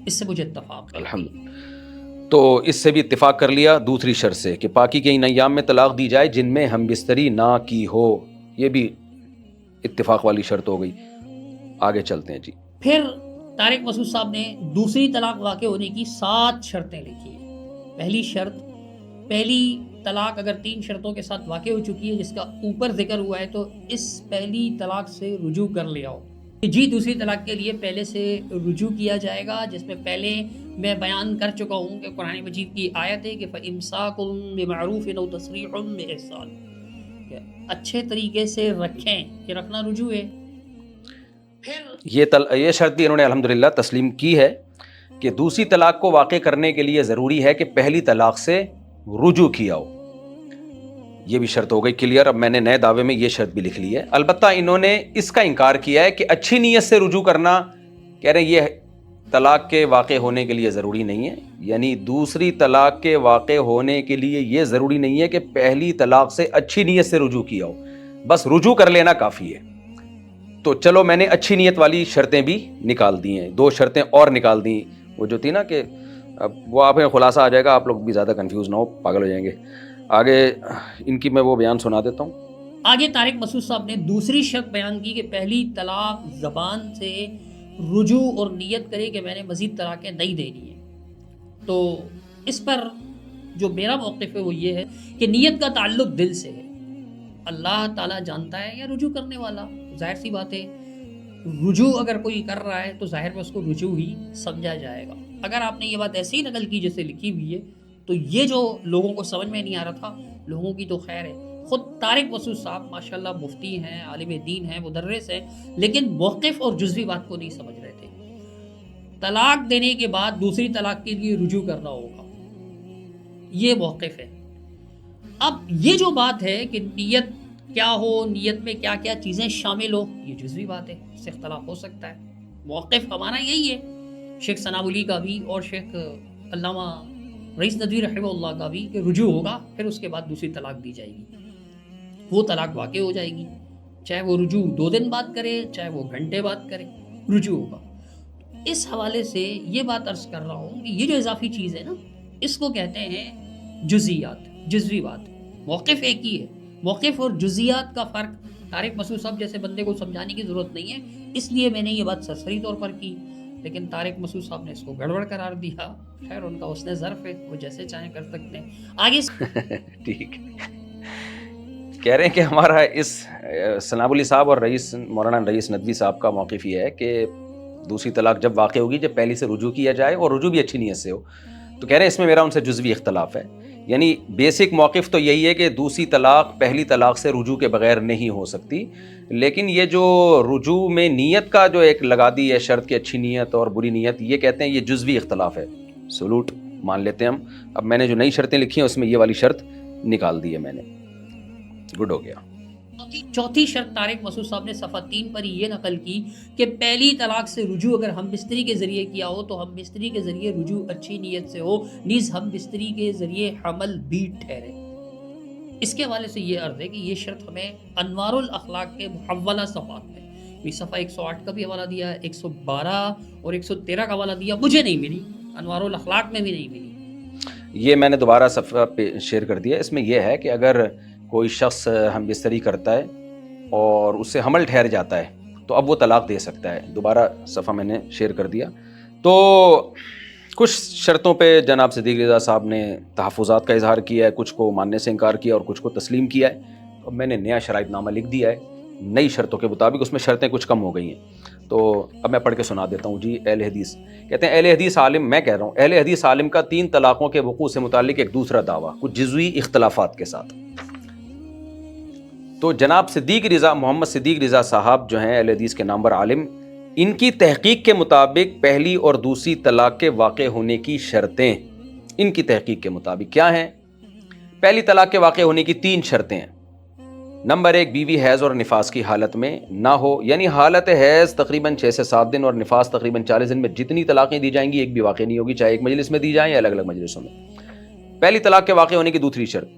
B: اس سے مجھے اتفاق ہے
C: الحمدللہ. تو اس سے بھی اتفاق کر لیا دوسری شرط سے کہ پاکی کے ان ایام میں طلاق دی جائے جن میں ہم بستری نہ کی ہو, یہ بھی اتفاق والی شرط ہو گئی. آگے چلتے ہیں جی.
B: پھر طارق مسعود صاحب نے دوسری طلاق واقع ہونے کی 7 شرطیں لکھی ہیں. پہلی شرط, پہلی طلاق اگر 3 شرطوں کے ساتھ واقع ہو چکی ہے جس کا اوپر ذکر ہوا ہے تو اس پہلی طلاق سے رجوع کر لیا ہو. جی دوسری طلاق کے لیے پہلے سے رجوع کیا جائے گا, جس میں پہلے میں بیان کر چکا ہوں کہ قرآن مجید کی آیت ہے کہ فَإِمْسَاكٌ بِمَعْرُوفٍ أَوْ تَسْرِيحٌ بِإِحْسَانٍ, کہ اچھے طریقے سے رکھیں, کہ رکھنا رجوع ہے. پھر
C: یہ شرط بھی انہوں نے الحمدللہ تسلیم کی ہے کہ دوسری طلاق کو واقع کرنے کے لیے ضروری ہے کہ پہلی طلاق سے رجوع کیا ہو. یہ بھی شرط ہو گئی کلیئر. اب میں نے نئے دعوے میں یہ شرط بھی لکھ لی ہے. البتہ انہوں نے اس کا انکار کیا ہے کہ اچھی نیت سے رجوع کرنا, کہہ رہے ہیں یہ طلاق کے واقع ہونے کے لیے ضروری نہیں ہے. یعنی دوسری طلاق کے واقع ہونے کے لیے یہ ضروری نہیں ہے کہ پہلی طلاق سے اچھی نیت سے رجوع کیا ہو, بس رجوع کر لینا کافی ہے. تو چلو میں نے اچھی نیت والی شرطیں بھی نکال دی ہیں. 2 شرطیں اور نکال دیں, وہ جو تھی نا کہ اب وہ آپ میں خلاصہ آ جائے گا, آپ لوگ بھی زیادہ کنفیوز نہ ہو, پاگل ہو جائیں گے. آگے ان کی میں وہ بیان سنا دیتا ہوں.
B: آگے طارق مسعود صاحب نے دوسری شرط بیان کی کہ پہلی طلاق زبان سے رجوع اور نیت کرے کہ میں نے مزید طلاقیں نہیں دینی ہیں. تو اس پر جو میرا موقف ہے وہ یہ ہے کہ نیت کا تعلق دل سے ہے. اللہ تعالیٰ جانتا ہے یا رجوع کرنے والا, ظاہر سی بات ہے رجوع اگر کوئی کر رہا ہے تو ظاہر میں اس کو رجوع ہی سمجھا جائے گا. اگر آپ نے یہ بات ایسے ہی نقل کی جیسے لکھی ہوئی ہے تو یہ جو لوگوں کو سمجھ میں نہیں آ رہا تھا, لوگوں کی تو خیر ہے. خود طارق مسعود صاحب ماشاءاللہ مفتی ہیں, عالم دین ہیں, مدرس ہیں, لیکن موقف اور جزوی بات کو نہیں سمجھ رہے تھے. طلاق دینے کے بعد دوسری طلاق کے لیے رجوع کرنا ہوگا، یہ موقف ہے۔ اب یہ جو بات ہے کہ نیت کیا ہو، نیت میں کیا کیا چیزیں شامل ہو، یہ جزوی بات ہے، اس سے اختلاف ہو سکتا ہے۔ موقف ہمارا یہی ہے، شیخ ثناءاللہ کا بھی اور شیخ علامہ رئیس ندوی رحمہ اللہ کا بھی، کہ رجوع ہوگا، پھر اس کے بعد دوسری طلاق دی جائے گی، وہ طلاق واقع ہو جائے گی، چاہے وہ رجوع 2 دن بعد کرے، چاہے وہ گھنٹے بعد کرے، رجوع ہوگا۔ اس حوالے سے یہ بات عرض کر رہا ہوں کہ یہ جو اضافی چیز ہے نا، اس کو کہتے ہیں جزیات، جزوی بات۔ موقف ایک ہی ہے، موقف اور جزیات کا فرق طارق مسعود صاحب جیسے بندے کو سمجھانے کی ضرورت نہیں ہے، اس لیے میں نے یہ بات سرسری طور پر کی، لیکن طارق مسعود صاحب نے اس کو گڑبڑ قرار دیا، خیر ان کا حسن ظرف ہے، وہ جیسے چاہیں کر سکتے ہیں۔ آگے
C: ٹھیک کہہ رہے ہیں کہ ہمارا اس ثناءاللہ صاحب اور رئیس مولانا رئیس ندوی صاحب کا موقف یہ ہے کہ دوسری طلاق جب واقع ہوگی جب پہلی سے رجوع کیا جائے اور رجوع بھی اچھی نیت سے ہو، تو کہہ رہے ہیں اس میں میرا ان سے جزوی اختلاف ہے۔ یعنی بیسک موقف تو یہی ہے کہ دوسری طلاق پہلی طلاق سے رجوع کے بغیر نہیں ہو سکتی، لیکن یہ جو رجوع میں نیت کا جو ایک لگا دی ہے شرط کی اچھی نیت اور بری نیت، یہ کہتے ہیں یہ جزوی اختلاف ہے، سلوٹ مان لیتے ہیں ہم۔ اب میں نے جو نئی شرطیں لکھی ہیں اس میں یہ والی شرط نکال دی ہے میں نے، گڈ ہو گیا۔
B: چوتھی شرط طارق مسعود صاحب نے صفحہ 3 پر یہ نقل کی کہ پہلی طلاق سے رجوع اگر ہم بستری کے ذریعے کیا ہو تو ہم بستری کے ذریعے رجوع اچھی نیت سے ہو، نیز ہم بستری کے ذریعے حمل بھی ٹھہرے۔ اس کے حوالے سے یہ عرض ہے کہ یہ شرط ہمیں انوار الاخلاق کے محولہ صفحات میں بھی صفحہ 108 کا بھی حوالہ دیا ہے، 112 اور 113 کا حوالہ دیا، مجھے نہیں ملی، انوار الاخلاق میں بھی نہیں ملی۔
C: یہ میں نے دوبارہ صفحہ پہ شیئر کر دیا۔ اس میں یہ ہے کہ اگر کوئی شخص ہم بستری کرتا ہے اور اس سے حمل ٹھہر جاتا ہے تو اب وہ طلاق دے سکتا ہے، دوبارہ صفحہ میں نے شیئر کر دیا۔ تو کچھ شرطوں پہ جناب صدیق رضا صاحب نے تحفظات کا اظہار کیا ہے، کچھ کو ماننے سے انکار کیا اور کچھ کو تسلیم کیا ہے۔ اب میں نے نیا شرائط نامہ لکھ دیا ہے نئی شرطوں کے مطابق، اس میں شرطیں کچھ کم ہو گئی ہیں، تو اب میں پڑھ کے سنا دیتا ہوں۔ جی اہل حدیث کہتے ہیں، اہل حدیث عالم، میں کہہ رہا ہوں اہل حدیث عالم کا 3 طلاقوں کے وقوع سے متعلق ایک دوسرا دعویٰ کچھ جزوی اختلافات کے ساتھ۔ تو جناب صدیق رضا، محمد صدیق رضا صاحب جو ہیں اہل حدیث کے نامور عالم، ان کی تحقیق کے مطابق پہلی اور دوسری طلاق کے واقع ہونے کی شرطیں ان کی تحقیق کے مطابق کیا ہیں؟ پہلی طلاق کے واقع ہونے کی 3 شرطیں ہیں۔ نمبر 1، بیوی حیض اور نفاس کی حالت میں نہ ہو، یعنی حالت حیض تقریباً 6 سے 7 دن اور نفاس تقریباً 40 دن میں جتنی طلاقیں دی جائیں گی ایک بھی واقع نہیں ہوگی، چاہے ایک مجلس میں دی جائیں یا الگ الگ مجلسوں میں۔ پہلی طلاق کے واقع ہونے کی دوسری شرط،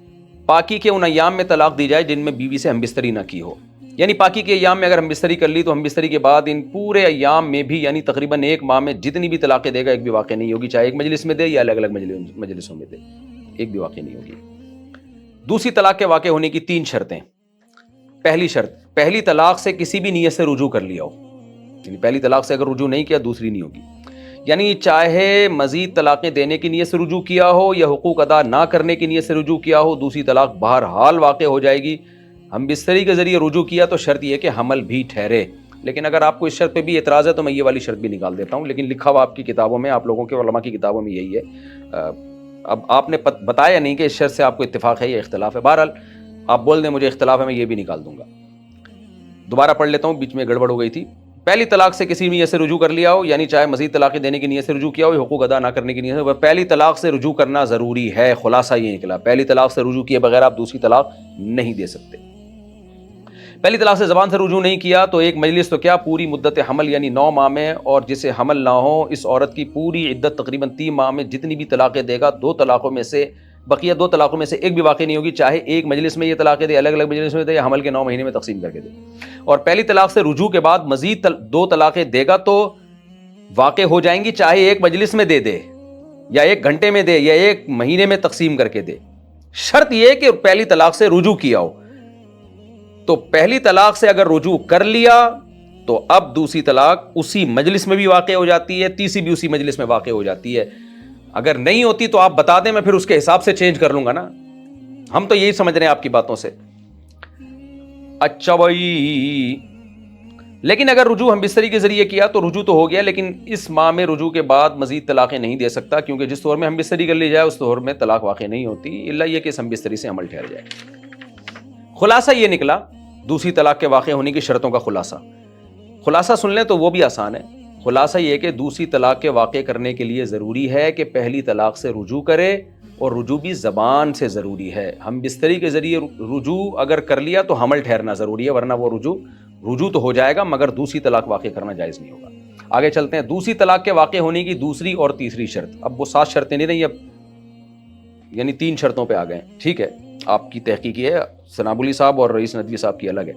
C: پاکی کے ان ایام میں طلاق دی جائے جن میں بیوی سے ہم بستری نہ کی ہو، یعنی پاکی کے ایام میں اگر ہم بستری کر لی تو ہم بستری کے بعد ان پورے ایام میں بھی یعنی تقریباً 1 ماہ میں جتنی بھی طلاقیں دے گا ایک بھی واقع نہیں ہوگی، چاہے ایک مجلس میں دے یا الگ الگ مجلسوں میں دے، ایک بھی واقع نہیں ہوگی۔ دوسری طلاق کے واقع ہونے کی 3 شرطیں۔ پہلی شرط، پہلی طلاق سے کسی بھی نیت سے رجوع کر لیا ہو، یعنی پہلی طلاق سے اگر رجوع نہیں کیا دوسری نہیں ہوگی، یعنی چاہے مزید طلاقیں دینے کی نیت سے رجوع کیا ہو یا حقوق ادا نہ کرنے کی نیت سے رجوع کیا ہو، دوسری طلاق بہرحال واقع ہو جائے گی۔ ہم بستری کے ذریعے رجوع کیا تو شرط یہ کہ حمل بھی ٹھہرے، لیکن اگر آپ کو اس شرط پہ بھی اعتراض ہے تو میں یہ والی شرط بھی نکال دیتا ہوں، لیکن لکھا ہوا آپ کی کتابوں میں، آپ لوگوں کے علماء کی کتابوں میں یہی ہے۔ اب آپ نے بتایا نہیں کہ اس شرط سے آپ کو اتفاق ہے یا اختلاف ہے، بہرحال آپ بول دیں مجھے اختلاف ہے، میں یہ بھی نکال دوں گا۔ دوبارہ پڑھ لیتا ہوں، بیچ میں گڑبڑ ہو گئی تھی۔ پہلی طلاق سے کسی نیت سے رجوع کر لیا ہو، یعنی چاہے مزید طلاقیں دینے کی نیت سے رجوع کیا ہو، حقوق ادا نہ کرنے کی نیت سے، پہلی طلاق سے رجوع کرنا ضروری ہے۔ خلاصہ یہ نکلا، پہلی طلاق سے رجوع کیے بغیر آپ دوسری طلاق نہیں دے سکتے۔ پہلی طلاق سے زبان سے رجوع نہیں کیا تو ایک مجلس تو کیا پوری مدت حمل یعنی 9 ماہ میں، اور جسے حمل نہ ہو اس عورت کی پوری عدت تقریباً 3 ماہ میں جتنی بھی طلاقیں دے گا، 2 طلاقوں میں سے بقیہ 2 طلاقوں میں سے ایک بھی واقع نہیں ہوگی، چاہے ایک مجلس میں یہ طلاقیں دے، الگ الگ مجلس میں دے، یا حمل کے 9 مہینے میں تقسیم کر کے دے۔ اور پہلی طلاق سے رجوع کے بعد مزید 2 طلاقیں دے گا تو واقع ہو جائیں گی، چاہے ایک مجلس میں دے دے یا 1 گھنٹے میں دے یا 1 مہینے میں تقسیم کر کے دے، شرط یہ کہ پہلی طلاق سے رجوع کیا ہو۔ تو پہلی طلاق سے اگر رجوع کر لیا تو اب دوسری طلاق اسی مجلس میں بھی واقع ہو جاتی ہے، تیسری بھی اسی مجلس میں واقع ہو جاتی ہے۔ اگر نہیں ہوتی تو آپ بتا دیں، میں پھر اس کے حساب سے چینج کر لوں گا نا، ہم تو یہی سمجھ رہے ہیں آپ کی باتوں سے۔ اچھا بھائی، لیکن اگر رجوع ہم بستری کے ذریعے کیا تو رجوع تو ہو گیا، لیکن اس ماہ میں رجوع کے بعد مزید طلاقیں نہیں دے سکتا، کیونکہ جس طور میں ہم بستری کر لی جائے اس طور میں طلاق واقع نہیں ہوتی، الا یہ کہ اس ہم بستری سے عمل ٹھہر جائے۔ خلاصہ یہ نکلا دوسری طلاق کے واقع ہونے کی شرطوں کا خلاصہ سن لیں تو وہ بھی آسان ہے۔ خلاصہ یہ کہ دوسری طلاق کے واقع کرنے کے لیے ضروری ہے کہ پہلی طلاق سے رجوع کرے، اور رجوع بھی زبان سے ضروری ہے۔ ہم بستری کے ذریعے رجوع اگر کر لیا تو حمل ٹھہرنا ضروری ہے، ورنہ وہ رجوع تو ہو جائے گا مگر دوسری طلاق واقع کرنا جائز نہیں ہوگا۔ آگے چلتے ہیں، دوسری طلاق کے واقع ہونے کی دوسری اور تیسری شرط۔ اب وہ 7 شرطیں نہیں رہی، اب یعنی 3 شرطوں پہ آ گئے، ٹھیک ہے، آپ کی تحقیقی ہے، سنابلی صاحب اور رئیس ندوی صاحب کی الگ ہے۔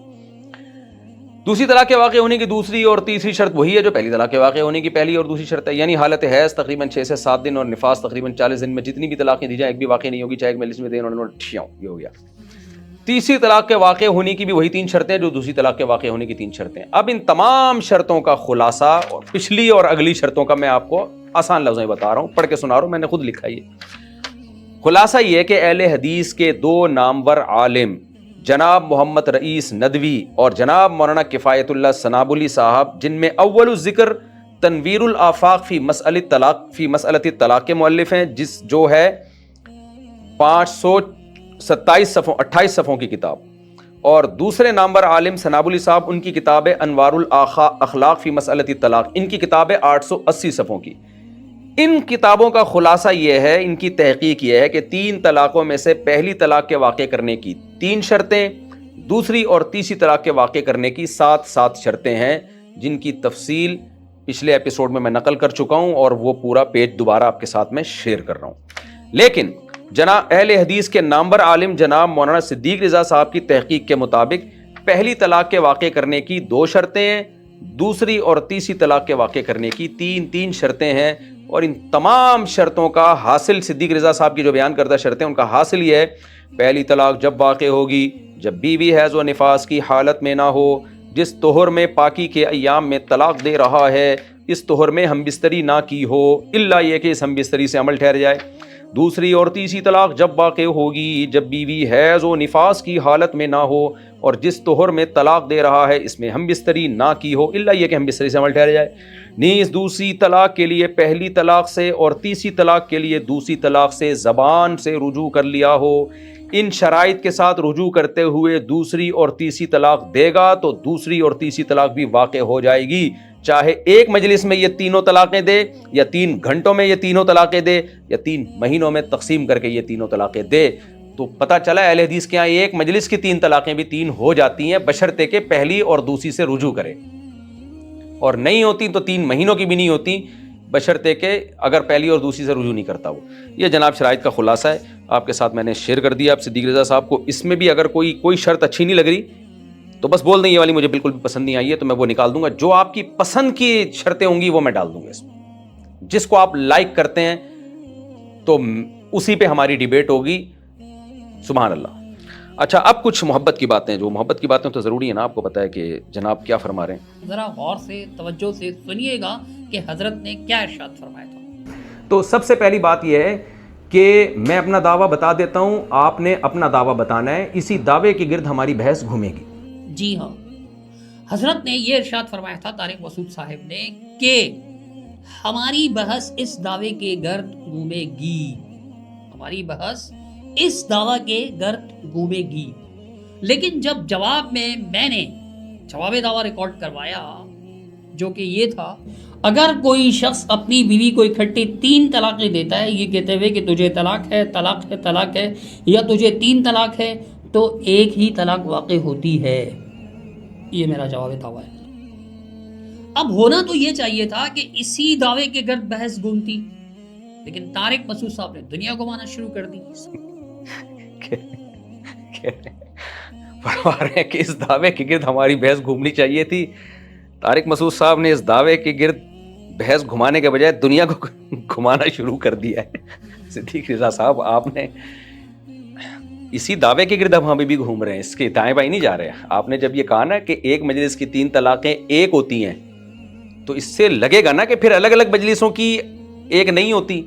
C: دوسری طلاق کے واقع ہونے کی دوسری اور تیسری شرط وہی ہے جو پہلی طلاق کے واقع ہونے کی پہلی اور دوسری شرط ہے، یعنی حالت حیض تقریباً 6 سے 7 دن اور نفاس تقریباً 40 دن میں جتنی بھی طلاقیں دی جائیں ایک بھی واقع نہیں ہوگی، چاہے ایک مجلس میں دیں انہوں نے یہ ہو گیا۔ تیسری طلاق کے واقع ہونے کی بھی وہی 3 شرطیں جو دوسری طلاق کے واقع ہونے کی 3 شرطیں۔ اب ان تمام شرطوں کا خلاصہ اور پچھلی اور اگلی شرطوں کا میں آپ کو آسان لفظوں میں بتا رہا ہوں، پڑھ کے سنا رہا ہوں، میں نے خود لکھا یہ۔ خلاصہ یہ کہ اہل حدیث کے 2 نامور عالم جناب محمد رئیس ندوی اور جناب مولانا کفایت اللہ سنابلی صاحب، جن میں اول الذکر تنویر الآفاق فی مسئلۃ الطلاق کے مؤلف ہیں، جو ہے 28 صفحوں کی کتاب، اور دوسرے نامور عالم سنابلی صاحب، ان کی کتاب ہے انوار الاخلاق فی مسئلۃ الطلاق، ان کی کتاب ہے 880 صفحوں کی۔ ان کتابوں کا خلاصہ یہ ہے، ان کی تحقیق یہ ہے کہ 3 طلاقوں میں سے پہلی طلاق کے واقع کرنے کی 3 شرطیں، دوسری اور تیسری طلاق کے واقع کرنے کی 7 شرطیں ہیں، جن کی تفصیل پچھلے ایپیسوڈ میں نقل کر چکا ہوں اور وہ پورا پیج دوبارہ آپ کے ساتھ میں شیئر کر رہا ہوں۔ لیکن جناب اہل حدیث کے نامور عالم جناب مولانا صدیق رضا صاحب کی تحقیق کے مطابق پہلی طلاق کے واقع کرنے کی 2 شرطیں ہیں، دوسری اور تیسری طلاق کے واقع کرنے کی 3 شرطیں ہیں، اور ان تمام شرطوں کا حاصل صدیق رضا صاحب کی جو بیان کردہ شرطیں ان کا حاصل یہ ہے، پہلی طلاق جب واقع ہوگی جب بیوی حیض و نفاس کی حالت میں نہ ہو، جس طہر میں پاکی کے ایام میں طلاق دے رہا ہے اس طہر میں ہم بستری نہ کی ہو، الا یہ کہ اس ہم بستری سے عمل ٹھہر جائے۔ دوسری اور تیسری طلاق جب واقع ہوگی جب بیوی حیض و نفاس کی حالت میں نہ ہو اور جس طہر میں طلاق دے رہا ہے اس میں ہم بستری نہ کی ہو، الا یہ کہ ہم بستری سے عمل ٹھہر جائے۔ نیز دوسری طلاق کے لیے پہلی طلاق سے اور تیسری طلاق کے لیے دوسری طلاق سے زبان سے رجوع کر لیا ہو۔ ان شرائط کے ساتھ رجوع کرتے ہوئے دوسری اور تیسری طلاق دے گا تو دوسری اور تیسری طلاق بھی واقع ہو جائے گی، چاہے ایک مجلس میں یہ 3 طلاقیں دے، یا 3 گھنٹوں میں یہ 3 طلاقیں دے، یا 3 مہینوں میں تقسیم کر کے یہ 3 طلاقیں دے۔ تو پتہ چلا اہل حدیث کے ہاں ایک مجلس کی 3 طلاقیں بھی 3 ہو جاتی ہیں، بشرطے کہ پہلی اور دوسری سے رجوع کرے، اور نہیں ہوتی تو 3 مہینوں کی بھی نہیں ہوتی، بشرطے کہ اگر پہلی اور دوسری سے رجوع نہیں کرتا وہ۔ یہ جناب شرائط کا خلاصہ ہے، آپ کے ساتھ میں نے شیئر کر دیا۔ آپ صدیق رضا صاحب کو اس میں بھی اگر کوئی شرط اچھی نہیں لگ رہی تو بس بول دیں یہ والی مجھے بالکل بھی پسند نہیں آئی ہے، تو میں وہ نکال دوں گا۔ جو آپ کی پسند کی شرطیں ہوں گی وہ میں ڈال دوں گا اس میں، جس کو آپ لائک کرتے ہیں تو اسی پہ ہماری ڈیبیٹ ہوگی۔ سبحان اللہ۔ اچھا، اب کچھ محبت کی باتیں، جو محبت کی باتیں تو ضروری ہے نا، آپ کو پتہ ہے کہ جناب کیا فرما رہے ہیں،
B: ذرا غور سے توجہ سے سنیے گا کہ حضرت نے کیا ارشاد فرمایا تھا۔
C: تو سب سے پہلی بات یہ ہے کہ میں اپنا دعویٰ بتا دیتا ہوں، آپ نے اپنا دعویٰ بتانا ہے، اسی دعوے کے گرد ہماری بحث گھومے گی۔
B: جی ہاں، حضرت نے یہ ارشاد فرمایا تھا طارق مسعود صاحب نے کہ ہماری بحث اس دعوے کے گرد گھومے گی، ہماری بحث اس دعویٰ کے گرد گھومے گی۔ لیکن جب جواب میں نے جواب دعویٰ ریکارڈ کروایا جو کہ یہ تھا، اگر کوئی شخص اپنی بیوی کو اکٹھے 3 طلاقیں دیتا ہے، یہ کہتے ہوئے کہ تجھے طلاق ہے، طلاق ہے، طلاق ہے، یا تجھے 3 طلاق ہے، تو ایک ہی طلاق واقع ہوتی ہے۔ یہ میرا جواب دعویٰ ہے۔ اب ہونا تو یہ چاہیے تھا کہ اسی دعوے کے گرد بحث گھومتی، لیکن طارق مسعود صاحب نے دنیا گھمانا شروع کر دی۔
C: فرما رہے ہیں کہ اس دعوے کے گرد ہماری بحث گھومنی چاہیے تھی۔ طارق مسعود صاحب نے اس دعوے کے گرد بحث گھمانے کے بجائے دنیا کو گھمانا شروع کر دیا ہے۔ صدیق رضا صاحب، آپ نے اسی دعوے کے گرد اب ہم بھی گھوم رہے ہیں، اس کے دائیں بائیں نہیں جا رہے ہیں۔ آپ نے جب یہ کہا نا کہ ایک مجلس کی 3 طلاقیں ایک ہوتی ہیں، تو اس سے لگے گا نا کہ پھر الگ الگ مجلسوں کی ایک نہیں ہوتی۔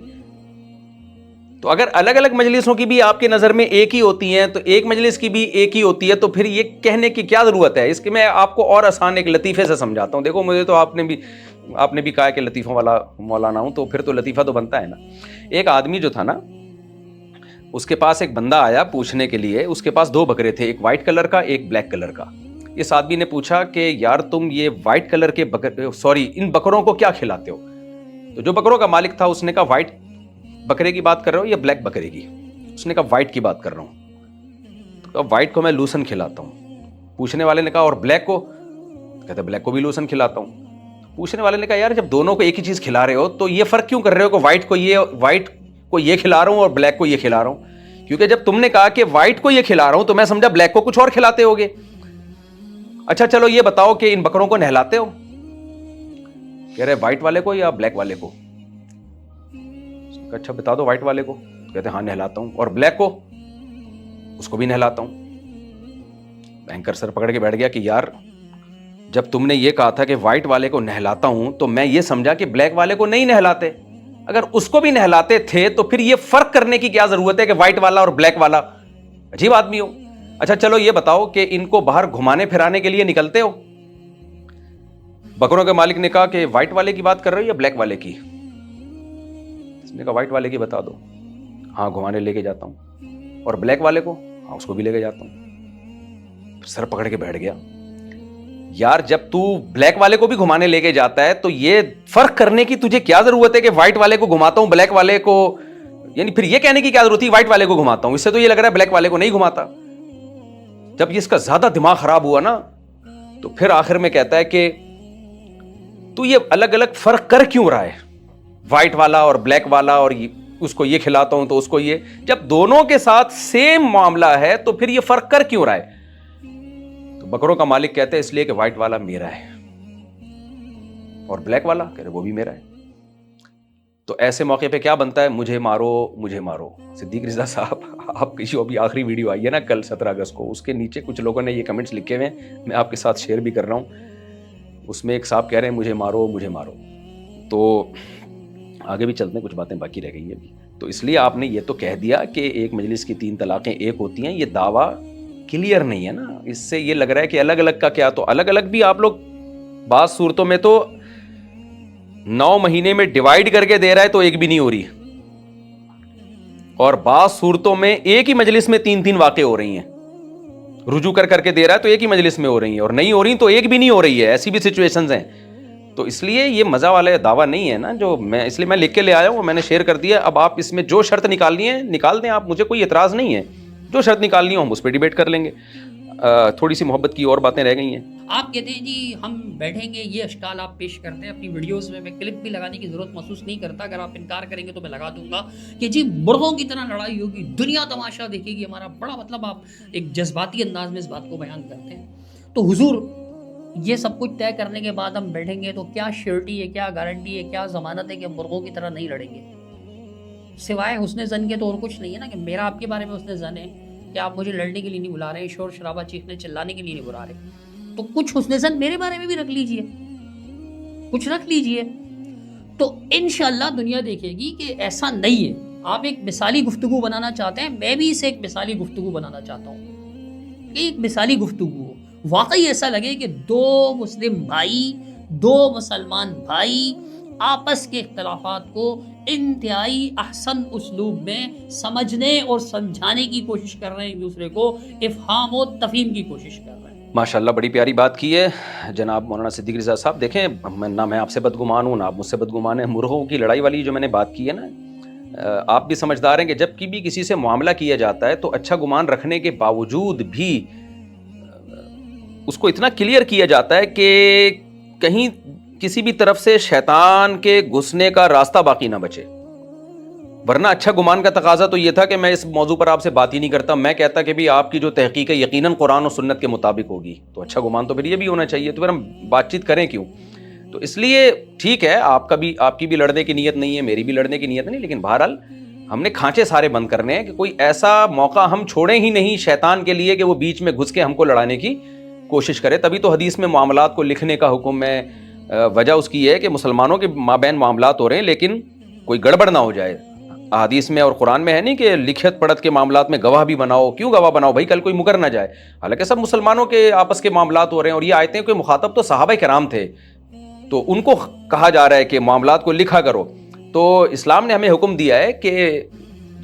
C: تو اگر الگ الگ مجلسوں کی بھی آپ کے نظر میں ایک ہی ہوتی ہیں تو ایک مجلس کی بھی ایک ہی ہوتی ہے، تو پھر یہ کہنے کی کیا ضرورت ہے؟ اس کے میں آپ کو اور آسان ایک لطیفے سے سمجھاتا ہوں۔ دیکھو، مجھے تو آپ نے بھی کہا کہ لطیفوں والا مولانا ہوں، تو پھر تو لطیفہ تو بنتا ہے نا۔ ایک آدمی جو تھا نا، اس کے پاس ایک بندہ آیا پوچھنے کے لیے، اس کے پاس 2 بکرے تھے، ایک وائٹ کلر کا ایک بلیک کلر کا۔ اس آدمی نے پوچھا کہ یار تم یہ وائٹ کلر کے ان بکروں کو کیا کھلاتے ہو؟ تو جو بکروں کا مالک تھا اس نے کہا وائٹ بکرے کی بات کر رہے ہو یا بلیک بکرے کی؟ اس نے کہا وائٹ کی بات کر رہا ہوں۔ تو وائٹ کو میں لوسن کھلاتا ہوں۔ پوچھنے والے نے کہا اور بلیک کو؟ کہتے بلیک کو بھی لوسن کھلاتا ہوں۔ پوچھنے والے نے کہا یار جب دونوں کو ایک ہی چیز کھلا رہے ہو تو یہ فرق کیوں کر رہے ہو کہ وائٹ کو یہ کھلا رہا ہوں اور بلیک کو یہ کھلا رہا ہوں؟ کیونکہ جب تم نے کہا کہ وائٹ کو یہ کھلا رہا ہوں تو میں سمجھا بلیک کو کچھ اور کھلاتے ہوگے۔ اچھا چلو یہ بتاؤ کہ ان بکروں کو نہلاتے ہو؟ کہہ رہے وائٹ والے کو یا بلیک والے کو؟ اچھا بتا دو وائٹ والے کو۔ کہتے ہاں نہلاتا ہوں۔ اور بلیک کو؟ اس کو بھی نہلاتا ہوں۔ بینکر سر پکڑ کے بیٹھ گیا کہ یار جب تم نے یہ کہا تھا کہ وائٹ والے کو نہلاتا ہوں تو میں یہ سمجھا کہ بلیک والے کو نہیں نہلاتے۔ اگر اس کو بھی نہلاتے تھے تو پھر یہ فرق کرنے کی کیا ضرورت ہے کہ وائٹ والا اور بلیک والا؟ عجیب آدمی ہو۔ اچھا چلو یہ بتاؤ کہ ان کو باہر گھمانے پھرانے کے لیے نکلتے ہو؟ بکروں کے مالک نے کہا کہ وائٹ والے کی بات کر رہے ہو یا بلیک والے کی؟ اس نے کہا وائٹ والے کی بتا دو۔ ہاں گھمانے لے کے جاتا ہوں۔ اور بلیک والے کو؟ ہاں اس کو بھی لے کے جاتا ہوں۔ سر پکڑ کے بیٹھ گیا یار جب تو بلیک والے کو بھی گھمانے لے کے جاتا ہے تو یہ فرق کرنے کی تجھے کیا ضرورت ہے کہ وائٹ والے کو گھماتا ہوں بلیک والے کو؟ یعنی پھر یہ کہنے کی کیا ضرورت تھی وائٹ والے کو گھماتا ہوں؟ اس سے تو یہ لگ رہا ہے بلیک والے کو نہیں گھماتا۔ جب اس کا زیادہ دماغ خراب ہوا نا تو پھر آخر میں کہتا ہے کہ تو یہ الگ الگ فرق کر کیوں رہا ہے؟ وائٹ والا اور بلیک والا، اور اس کو یہ کھلاتا ہوں تو اس کو یہ، جب دونوں کے ساتھ سیم معاملہ ہے تو پھر یہ فرق کر کیوں رہا ہے؟ تو بکروں کا مالک کہتے ہیں اس لیے کہ وائٹ والا میرا ہے اور بلیک والا کہہ رہے وہ بھی میرا ہے۔ تو ایسے موقع پہ کیا بنتا ہے؟ مجھے مارو مجھے مارو۔ صدیق رضا صاحب آپ کی جو ابھی آخری ویڈیو آئی ہے نا کل 17 اگست کو، اس کے نیچے کچھ لوگوں نے یہ کمنٹس لکھے ہوئے ہیں، میں آپ کے ساتھ شیئر بھی کر رہا ہوں۔ اس میں ایک صاحب کہہ رہے ہیں مجھے مارو مجھے مارو۔ تو آگے بھی چلتے ہیں، کچھ باتیں باقی رہ گئی ہیں ابھی۔ تو اس لیے آپ نے یہ تو کہہ دیا کہ ایک مجلس کی 3 طلاقیں ایک ہوتی ہیں، یہ دعویٰ کلیئر نہیں ہے نا۔ اس سے یہ لگ رہا ہے کہ الگ الگ کا کیا، تو الگ الگ بھی آپ لوگ بعض صورتوں میں تو 9 مہینے میں ڈیوائیڈ کر کے دے رہا ہے تو ایک بھی نہیں ہو رہی، اور بعض صورتوں میں ایک ہی مجلس میں 3 واقع ہو رہی ہیں، رجوع کر کے دے رہا ہے تو ایک ہی مجلس میں ہو رہی ہیں، اور نہیں ہو رہی تو ایک بھی نہیں ہو رہی ہے، ایسی بھی سچویشنز ہیں۔ تو اس لیے یہ مزہ والا دعویٰ نہیں ہے نا جو میں، اس لیے میں لکھ کے لے آیا ہوں، میں نے شیئر کر دیا۔ اب آپ اس میں جو شرط نکالنی ہے نکال دیں آپ، مجھے کوئی اعتراض نہیں ہے، جو شرط نکالنی ہو ہم اس پہ ڈیبیٹ کر لیں گے۔ تھوڑی سی محبت کی اور باتیں رہ گئی ہیں۔
B: آپ کہتے ہیں جی ہم بیٹھیں گے، یہ اشکال آپ پیش کرتے ہیں اپنی ویڈیوز میں کلپ بھی لگانے کی ضرورت محسوس نہیں کرتا، اگر آپ انکار کریں گے تو میں لگا دوں گا کہ جی مرغوں کی طرح لڑائی ہوگی، دنیا تماشا دیکھے گی ہمارا، بڑا مطلب آپ ایک جذباتی انداز میں اس بات کو بیان کرتے ہیں۔ تو حضور یہ سب کچھ طے کرنے کے بعد ہم بیٹھیں گے تو کیا شیورٹی ہے، کیا گارنٹی ہے، کیا ضمانت ہے کہ مرغوں کی طرح نہیں لڑیں گے؟ سوائے حسن زن کے تو اور کچھ نہیں ہے نا، کہ میرا آپ کے بارے میں حسن زن ہے کہ آپ مجھے لڑنے کے لیے نہیں بلا رہے، شور شرابہ چیخنے چلانے کے لیے نہیں بلا رہے، تو کچھ حسن زن میرے بارے میں بھی رکھ لیجئے، کچھ رکھ لیجئے، تو انشاءاللہ دنیا دیکھے گی کہ ایسا نہیں ہے۔ آپ ایک مثالی گفتگو بنانا چاہتے ہیں، میں بھی اسے ایک مثالی گفتگو بنانا چاہتا ہوں کہ ایک مثالی گفتگو ہو، واقعی ایسا لگے کہ 2 مسلم بھائی، 2 مسلمان بھائی آپس کے اختلافات کو انتہائی احسن اسلوب میں سمجھنے اور سمجھانے کی کوشش کر رہے ہیں، ایک دوسرے کو افہام و تفہیم کی کوشش کر رہے ہیں۔
C: ماشاءاللہ بڑی پیاری بات کی ہے جناب مولانا صدیق رضا صاحب۔ دیکھیں نہ میں آپ سے بدگمان ہوں نہ آپ مجھ سے بدگمان ہیں۔ مرغوں کی لڑائی والی جو میں نے بات کی ہے نا، آپ بھی سمجھدار ہیں کہ جب بھی کسی سے معاملہ کیا جاتا ہے تو اچھا گمان رکھنے کے باوجود بھی اس کو اتنا کلیئر کیا جاتا ہے کہ کہیں کسی بھی طرف سے شیطان کے گھسنے کا راستہ باقی نہ بچے۔ ورنہ اچھا گمان کا تقاضا تو یہ تھا کہ میں اس موضوع پر آپ سے بات ہی نہیں کرتا، میں کہتا کہ بھی آپ کی جو تحقیق ہے یقیناً قرآن و سنت کے مطابق ہوگی، تو اچھا گمان تو پھر یہ بھی ہونا چاہیے، تو پھر ہم بات چیت کریں کیوں؟ تو اس لیے ٹھیک ہے، آپ کی بھی لڑنے کی نیت نہیں ہے، میری بھی لڑنے کی نیت نہیں، لیکن بہرحال ہم نے کھانچے سارے بند کرنے ہیں کہ کوئی ایسا موقع ہم چھوڑیں ہی نہیں شیطان کے لیے کہ وہ بیچ میں گھس کے ہم کو لڑانے کی کوشش کرے۔ تبھی تو حدیث میں معاملات کو لکھنے کا حکم ہے۔ وجہ اس کی ہے کہ مسلمانوں کے مابین معاملات ہو رہے ہیں لیکن کوئی گڑبڑ نہ ہو جائے۔ حدیث میں اور قرآن میں ہے نہیں کہ لکھت پڑھت کے معاملات میں گواہ بھی بناؤ، کیوں گواہ بناؤ بھائی، کل کوئی مکر نہ جائے، حالانکہ سب مسلمانوں کے آپس کے معاملات ہو رہے ہیں، اور یہ آیتیں کہ مخاطب تو صحابہ کرام تھے، تو ان کو کہا جا رہا ہے کہ معاملات کو لکھا کرو۔ تو اسلام نے ہمیں حکم دیا ہے کہ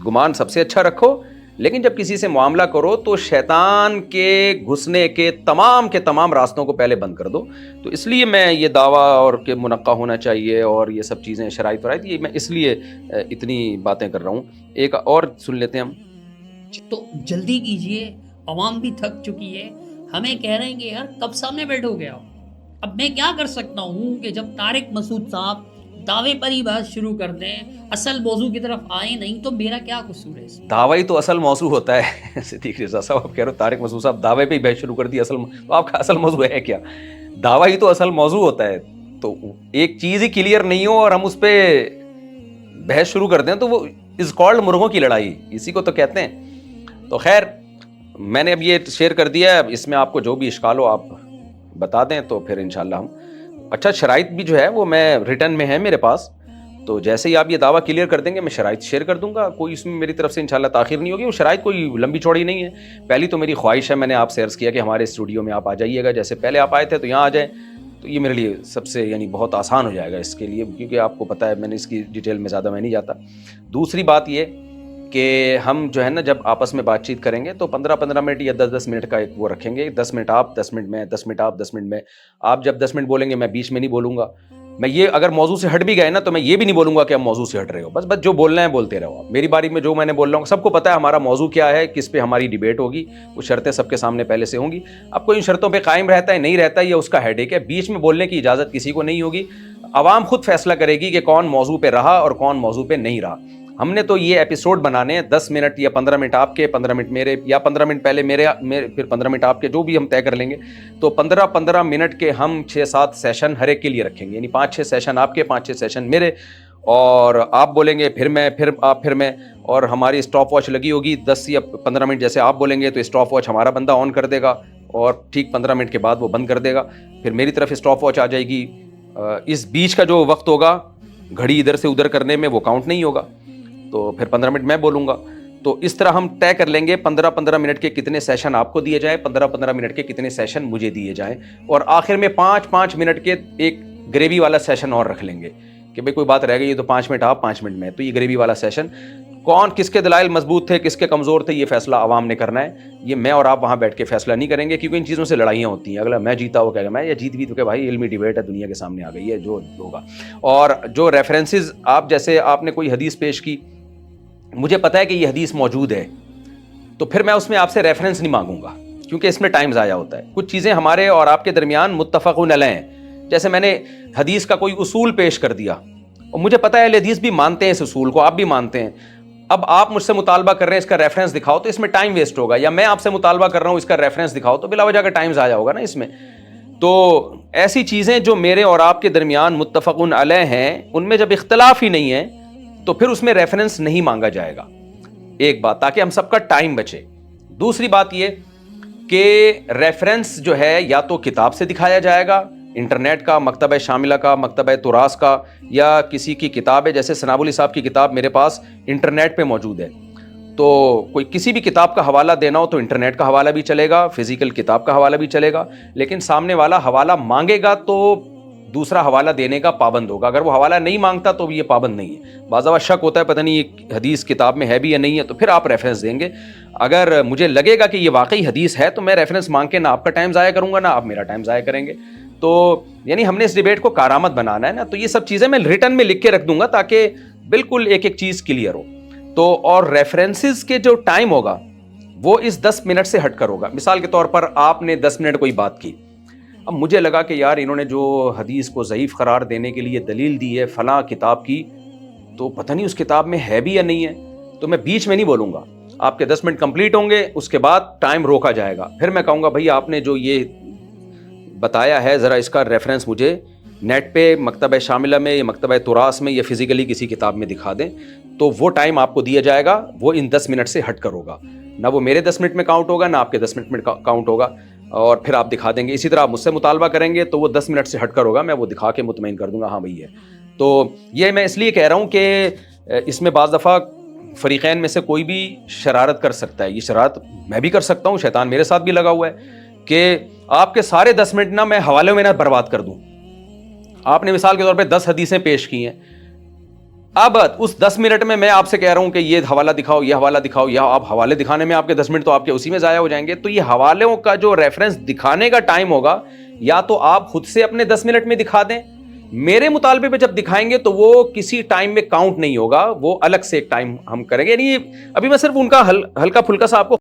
C: گمان سب سے اچھا رکھو، لیکن جب کسی سے معاملہ کرو تو شیطان کے گھسنے کے تمام راستوں کو پہلے بند کر دو. تو اس لیے میں یہ دعویٰ اور کہ منقع ہونا چاہیے اور یہ سب چیزیں شرائط ورائط، یہ میں اس لیے اتنی باتیں کر رہا ہوں. ایک اور سن لیتے ہیں ہم.
B: تو جلدی کیجئے، عوام بھی تھک چکی ہے. ہمیں کہہ رہے ہیں کہ یار کب سامنے بیٹھو گے آپ؟ اب میں کیا کر سکتا ہوں کہ جب طارق مسعود صاحب دعوے پر ہی بات شروع کر دیں، اصل موضوع کی طرف آئے نہیں، تو میرا کیا قصور ہے اس میں؟
C: دعویٰ ہی تو اصل موضوع ہوتا ہے. صدیق رضا صاحب آپ کہہ رہے ہو طارق مسعود صاحب دعوے پہ ہی بحث شروع کر دی، تو آپ کا اصل موضوع ہے کیا؟ دعویٰ ہی تو اصل موضوع ہوتا ہے. تو ایک چیز ہی کلیئر نہیں ہو اور ہم اس پہ بحث شروع کر دیں تو وہ از کالڈ مرغوں کی لڑائی، اسی کو تو کہتے ہیں. تو خیر میں نے اب یہ شیئر کر دیا ہے. اس میں آپ کو جو بھی اشکال ہو آپ بتا دیں تو پھر انشاءاللہ ہم. اچھا شرائط بھی جو ہے وہ میں ریٹن میں ہے میرے پاس، تو جیسے ہی آپ یہ دعویٰ کلیئر کر دیں گے میں شرائط شیئر کر دوں گا. کوئی اس میں میری طرف سے انشاءاللہ تاخیر نہیں ہوگی. وہ شرائط کوئی لمبی چوڑی نہیں ہے. پہلی تو میری خواہش ہے، میں نے آپ سے عرض کیا کہ ہمارے اسٹوڈیو میں آپ آ جائیے گا، جیسے پہلے آپ آئے تھے تو یہاں آ جائیں. تو یہ میرے لیے سب سے یعنی بہت آسان ہو جائے گا اس کے لیے، کیونکہ آپ کو پتہ ہے میں نے اس کی ڈیٹیل میں زیادہ میں نہیں جاتا. دوسری بات یہ کہ ہم جو ہے نا جب آپس میں بات چیت کریں گے تو 15 منٹ یا 10 منٹ کا ایک وہ رکھیں گے. 10 منٹ آپ، 10 منٹ میں، 10 منٹ آپ، 10 منٹ میں. آپ جب 10 منٹ بولیں گے میں بیچ میں نہیں بولوں گا. میں یہ اگر موضوع سے ہٹ بھی گئے نا تو میں یہ بھی نہیں بولوں گا کہ ہم موضوع سے ہٹ رہے ہو. بس جو بولنا ہے بولتے رہو. میری باری میں جو میں نے بول رہا ہوں سب کو پتہ ہے ہمارا موضوع کیا ہے، کس پہ ہماری ڈیبیٹ ہوگی. وہ شرطیں سب کے سامنے پہلے سے ہوں گی. اب کوئی ان شرطوں پہ قائم رہتا ہے نہیں رہتا ہے یہ اس کا ہیڈیک ہے. بیچ میں بولنے کی اجازت کسی کو نہیں ہوگی. عوام خود فیصلہ کرے گی کہ کون موضوع پہ رہا اور کون موضوع پہ نہیں رہا. ہم نے تو یہ ایپیسوڈ بنانے ہیں 10 منٹ یا 15 منٹ آپ کے، 15 منٹ میرے، یا 15 منٹ پہلے میرے پھر 15 منٹ آپ کے، جو بھی ہم طے کر لیں گے. تو 15 منٹ کے ہم 6-7 سیشن ہر ایک کے لیے رکھیں گے. یعنی 5-6 سیشن آپ کے، 5-6 سیشن میرے، اور آپ بولیں گے پھر میں، پھر آپ، پھر میں. اور ہماری اسٹاپ واچ لگی ہوگی 10 یا 15 منٹ. جیسے آپ بولیں گے تو اسٹاپ واچ ہمارا بندہ آن کر دے گا اور ٹھیک 15 منٹ کے بعد وہ بند کر دے گا. پھر میری طرف اسٹاپ واچ آ جائے گی. اس بیچ کا جو وقت ہوگا گھڑی ادھر سے ادھر کرنے میں وہ کاؤنٹ نہیں ہوگا. تو پھر 15 منٹ میں بولوں گا. تو اس طرح ہم طے کر لیں گے 15 منٹ کے کتنے سیشن آپ کو دیے جائیں، 15 منٹ کے کتنے سیشن مجھے دیے جائیں. اور آخر میں 5 منٹ کے ایک گریوی والا سیشن اور رکھ لیں گے کہ بھئی کوئی بات رہ گئی تو 5 منٹ آپ، 5 منٹ میں. تو یہ گریوی والا سیشن، کون کس کے دلائل مضبوط تھے، کس کے کمزور تھے، یہ فیصلہ عوام نے کرنا ہے. یہ میں اور آپ وہاں بیٹھ کے فیصلہ نہیں کریں گے، کیونکہ ان چیزوں سے لڑائیاں ہوتی ہیں. اگلا میں جیتا وہ کہے گا میں، یا جیت بھی تو کہ بھائی علمی ڈیبیٹ ہے، دنیا کے سامنے آ گئی ہے جو ہوگا. اور جو ریفرنسز آپ، جیسے آپ نے کوئی حدیث پیش کی، مجھے پتہ ہے کہ یہ حدیث موجود ہے، تو پھر میں اس میں آپ سے ریفرنس نہیں مانگوں گا، کیونکہ اس میں ٹائم ضائع ہوتا ہے. کچھ چیزیں ہمارے اور آپ کے درمیان متفقون علیہ ہیں. جیسے میں نے حدیث کا کوئی اصول پیش کر دیا اور مجھے پتہ ہے اہل حدیث بھی مانتے ہیں اس اصول کو، آپ بھی مانتے ہیں. اب آپ مجھ سے مطالبہ کر رہے ہیں اس کا ریفرنس دکھاؤ، تو اس میں ٹائم ویسٹ ہوگا. یا میں آپ سے مطالبہ کر رہا ہوں اس کا ریفرنس دکھاؤ، تو بلا وجہ کا ٹائم ضائع ہوگا نا اس میں. تو ایسی چیزیں جو میرے اور آپ کے درمیان متفقون علیہ ہیں، ان میں جب اختلاف ہی نہیں ہے تو پھر اس میں ریفرنس نہیں مانگا جائے گا. ایک بات، تاکہ ہم سب کا ٹائم بچے. دوسری بات یہ کہ ریفرنس جو ہے یا تو کتاب سے دکھایا جائے گا، انٹرنیٹ کا، مکتبہ شاملہ کا، مکتبہ تراث کا، یا کسی کی کتاب ہے. جیسے ثناء علی صاحب کی کتاب میرے پاس انٹرنیٹ پہ موجود ہے. تو کوئی کسی بھی کتاب کا حوالہ دینا ہو تو انٹرنیٹ کا حوالہ بھی چلے گا، فزیکل کتاب کا حوالہ بھی چلے گا. لیکن سامنے والا حوالہ مانگے گا تو دوسرا حوالہ دینے کا پابند ہوگا. اگر وہ حوالہ نہیں مانگتا تو یہ پابند نہیں ہے. بعض دفعہ شک ہوتا ہے پتہ نہیں یہ حدیث کتاب میں ہے بھی یا نہیں ہے، تو پھر آپ ریفرنس دیں گے. اگر مجھے لگے گا کہ یہ واقعی حدیث ہے تو میں ریفرنس مانگ کے نہ آپ کا ٹائم ضائع کروں گا، نہ آپ میرا ٹائم ضائع کریں گے. تو یعنی ہم نے اس ڈیبیٹ کو کارآمد بنانا ہے نا. تو یہ سب چیزیں میں ریٹن میں لکھ کے رکھ دوں گا تاکہ بالکل ایک ایک چیز کلیئر ہو. تو اور ریفرنسز کے جو ٹائم ہوگا وہ اس 10 منٹ سے ہٹ کر ہوگا. مثال کے طور پر آپ نے 10 منٹ کوئی بات کی، اب مجھے لگا کہ یار انہوں نے جو حدیث کو ضعیف قرار دینے کے لیے دلیل دی ہے فلاں کتاب کی، تو پتہ نہیں اس کتاب میں ہے بھی یا نہیں ہے. تو میں بیچ میں نہیں بولوں گا. آپ کے 10 منٹ کمپلیٹ ہوں گے، اس کے بعد ٹائم روکا جائے گا. پھر میں کہوں گا بھائی آپ نے جو یہ بتایا ہے ذرا اس کا ریفرنس مجھے نیٹ پہ، مکتبہ شاملہ میں یا مکتبہ تراث میں یا فزیکلی کسی کتاب میں دکھا دیں. تو وہ ٹائم آپ کو دیا جائے گا، وہ ان 10 منٹ سے ہٹ کر ہوگا. نہ وہ میرے 10 منٹ میں کاؤنٹ ہوگا، نہ آپ کے 10 منٹ میں کاؤنٹ ہوگا. اور پھر آپ دکھا دیں گے. اسی طرح آپ مجھ سے مطالبہ کریں گے تو وہ 10 منٹ سے ہٹ کر ہوگا، میں وہ دکھا کے مطمئن کر دوں گا ہاں بھائی ہے. تو یہ میں اس لیے کہہ رہا ہوں کہ اس میں بعض دفعہ فریقین میں سے کوئی بھی شرارت کر سکتا ہے. یہ شرارت میں بھی کر سکتا ہوں، شیطان میرے ساتھ بھی لگا ہوا ہے کہ آپ کے سارے 10 منٹ نہ میں حوالے میں نہ برباد کر دوں. آپ نے مثال کے طور پہ 10 حدیثیں پیش کی ہیں. اب اس 10 منٹ میں آپ سے کہہ رہا ہوں کہ یہ حوالہ دکھاؤ، یہ حوالہ دکھاؤ، یا آپ حوالے دکھانے میں آپ کے 10 منٹ تو آپ کے اسی میں ضائع ہو جائیں گے. تو یہ حوالوں کا جو ریفرنس دکھانے کا ٹائم ہوگا، یا تو آپ خود سے اپنے 10 منٹ میں دکھا دیں، میرے مطالبے پہ جب دکھائیں گے تو وہ کسی ٹائم میں کاؤنٹ نہیں ہوگا، وہ الگ سے ایک ٹائم ہم کریں گے. یعنی ابھی میں صرف ان کا ہلکا پھلکا سا آپ کو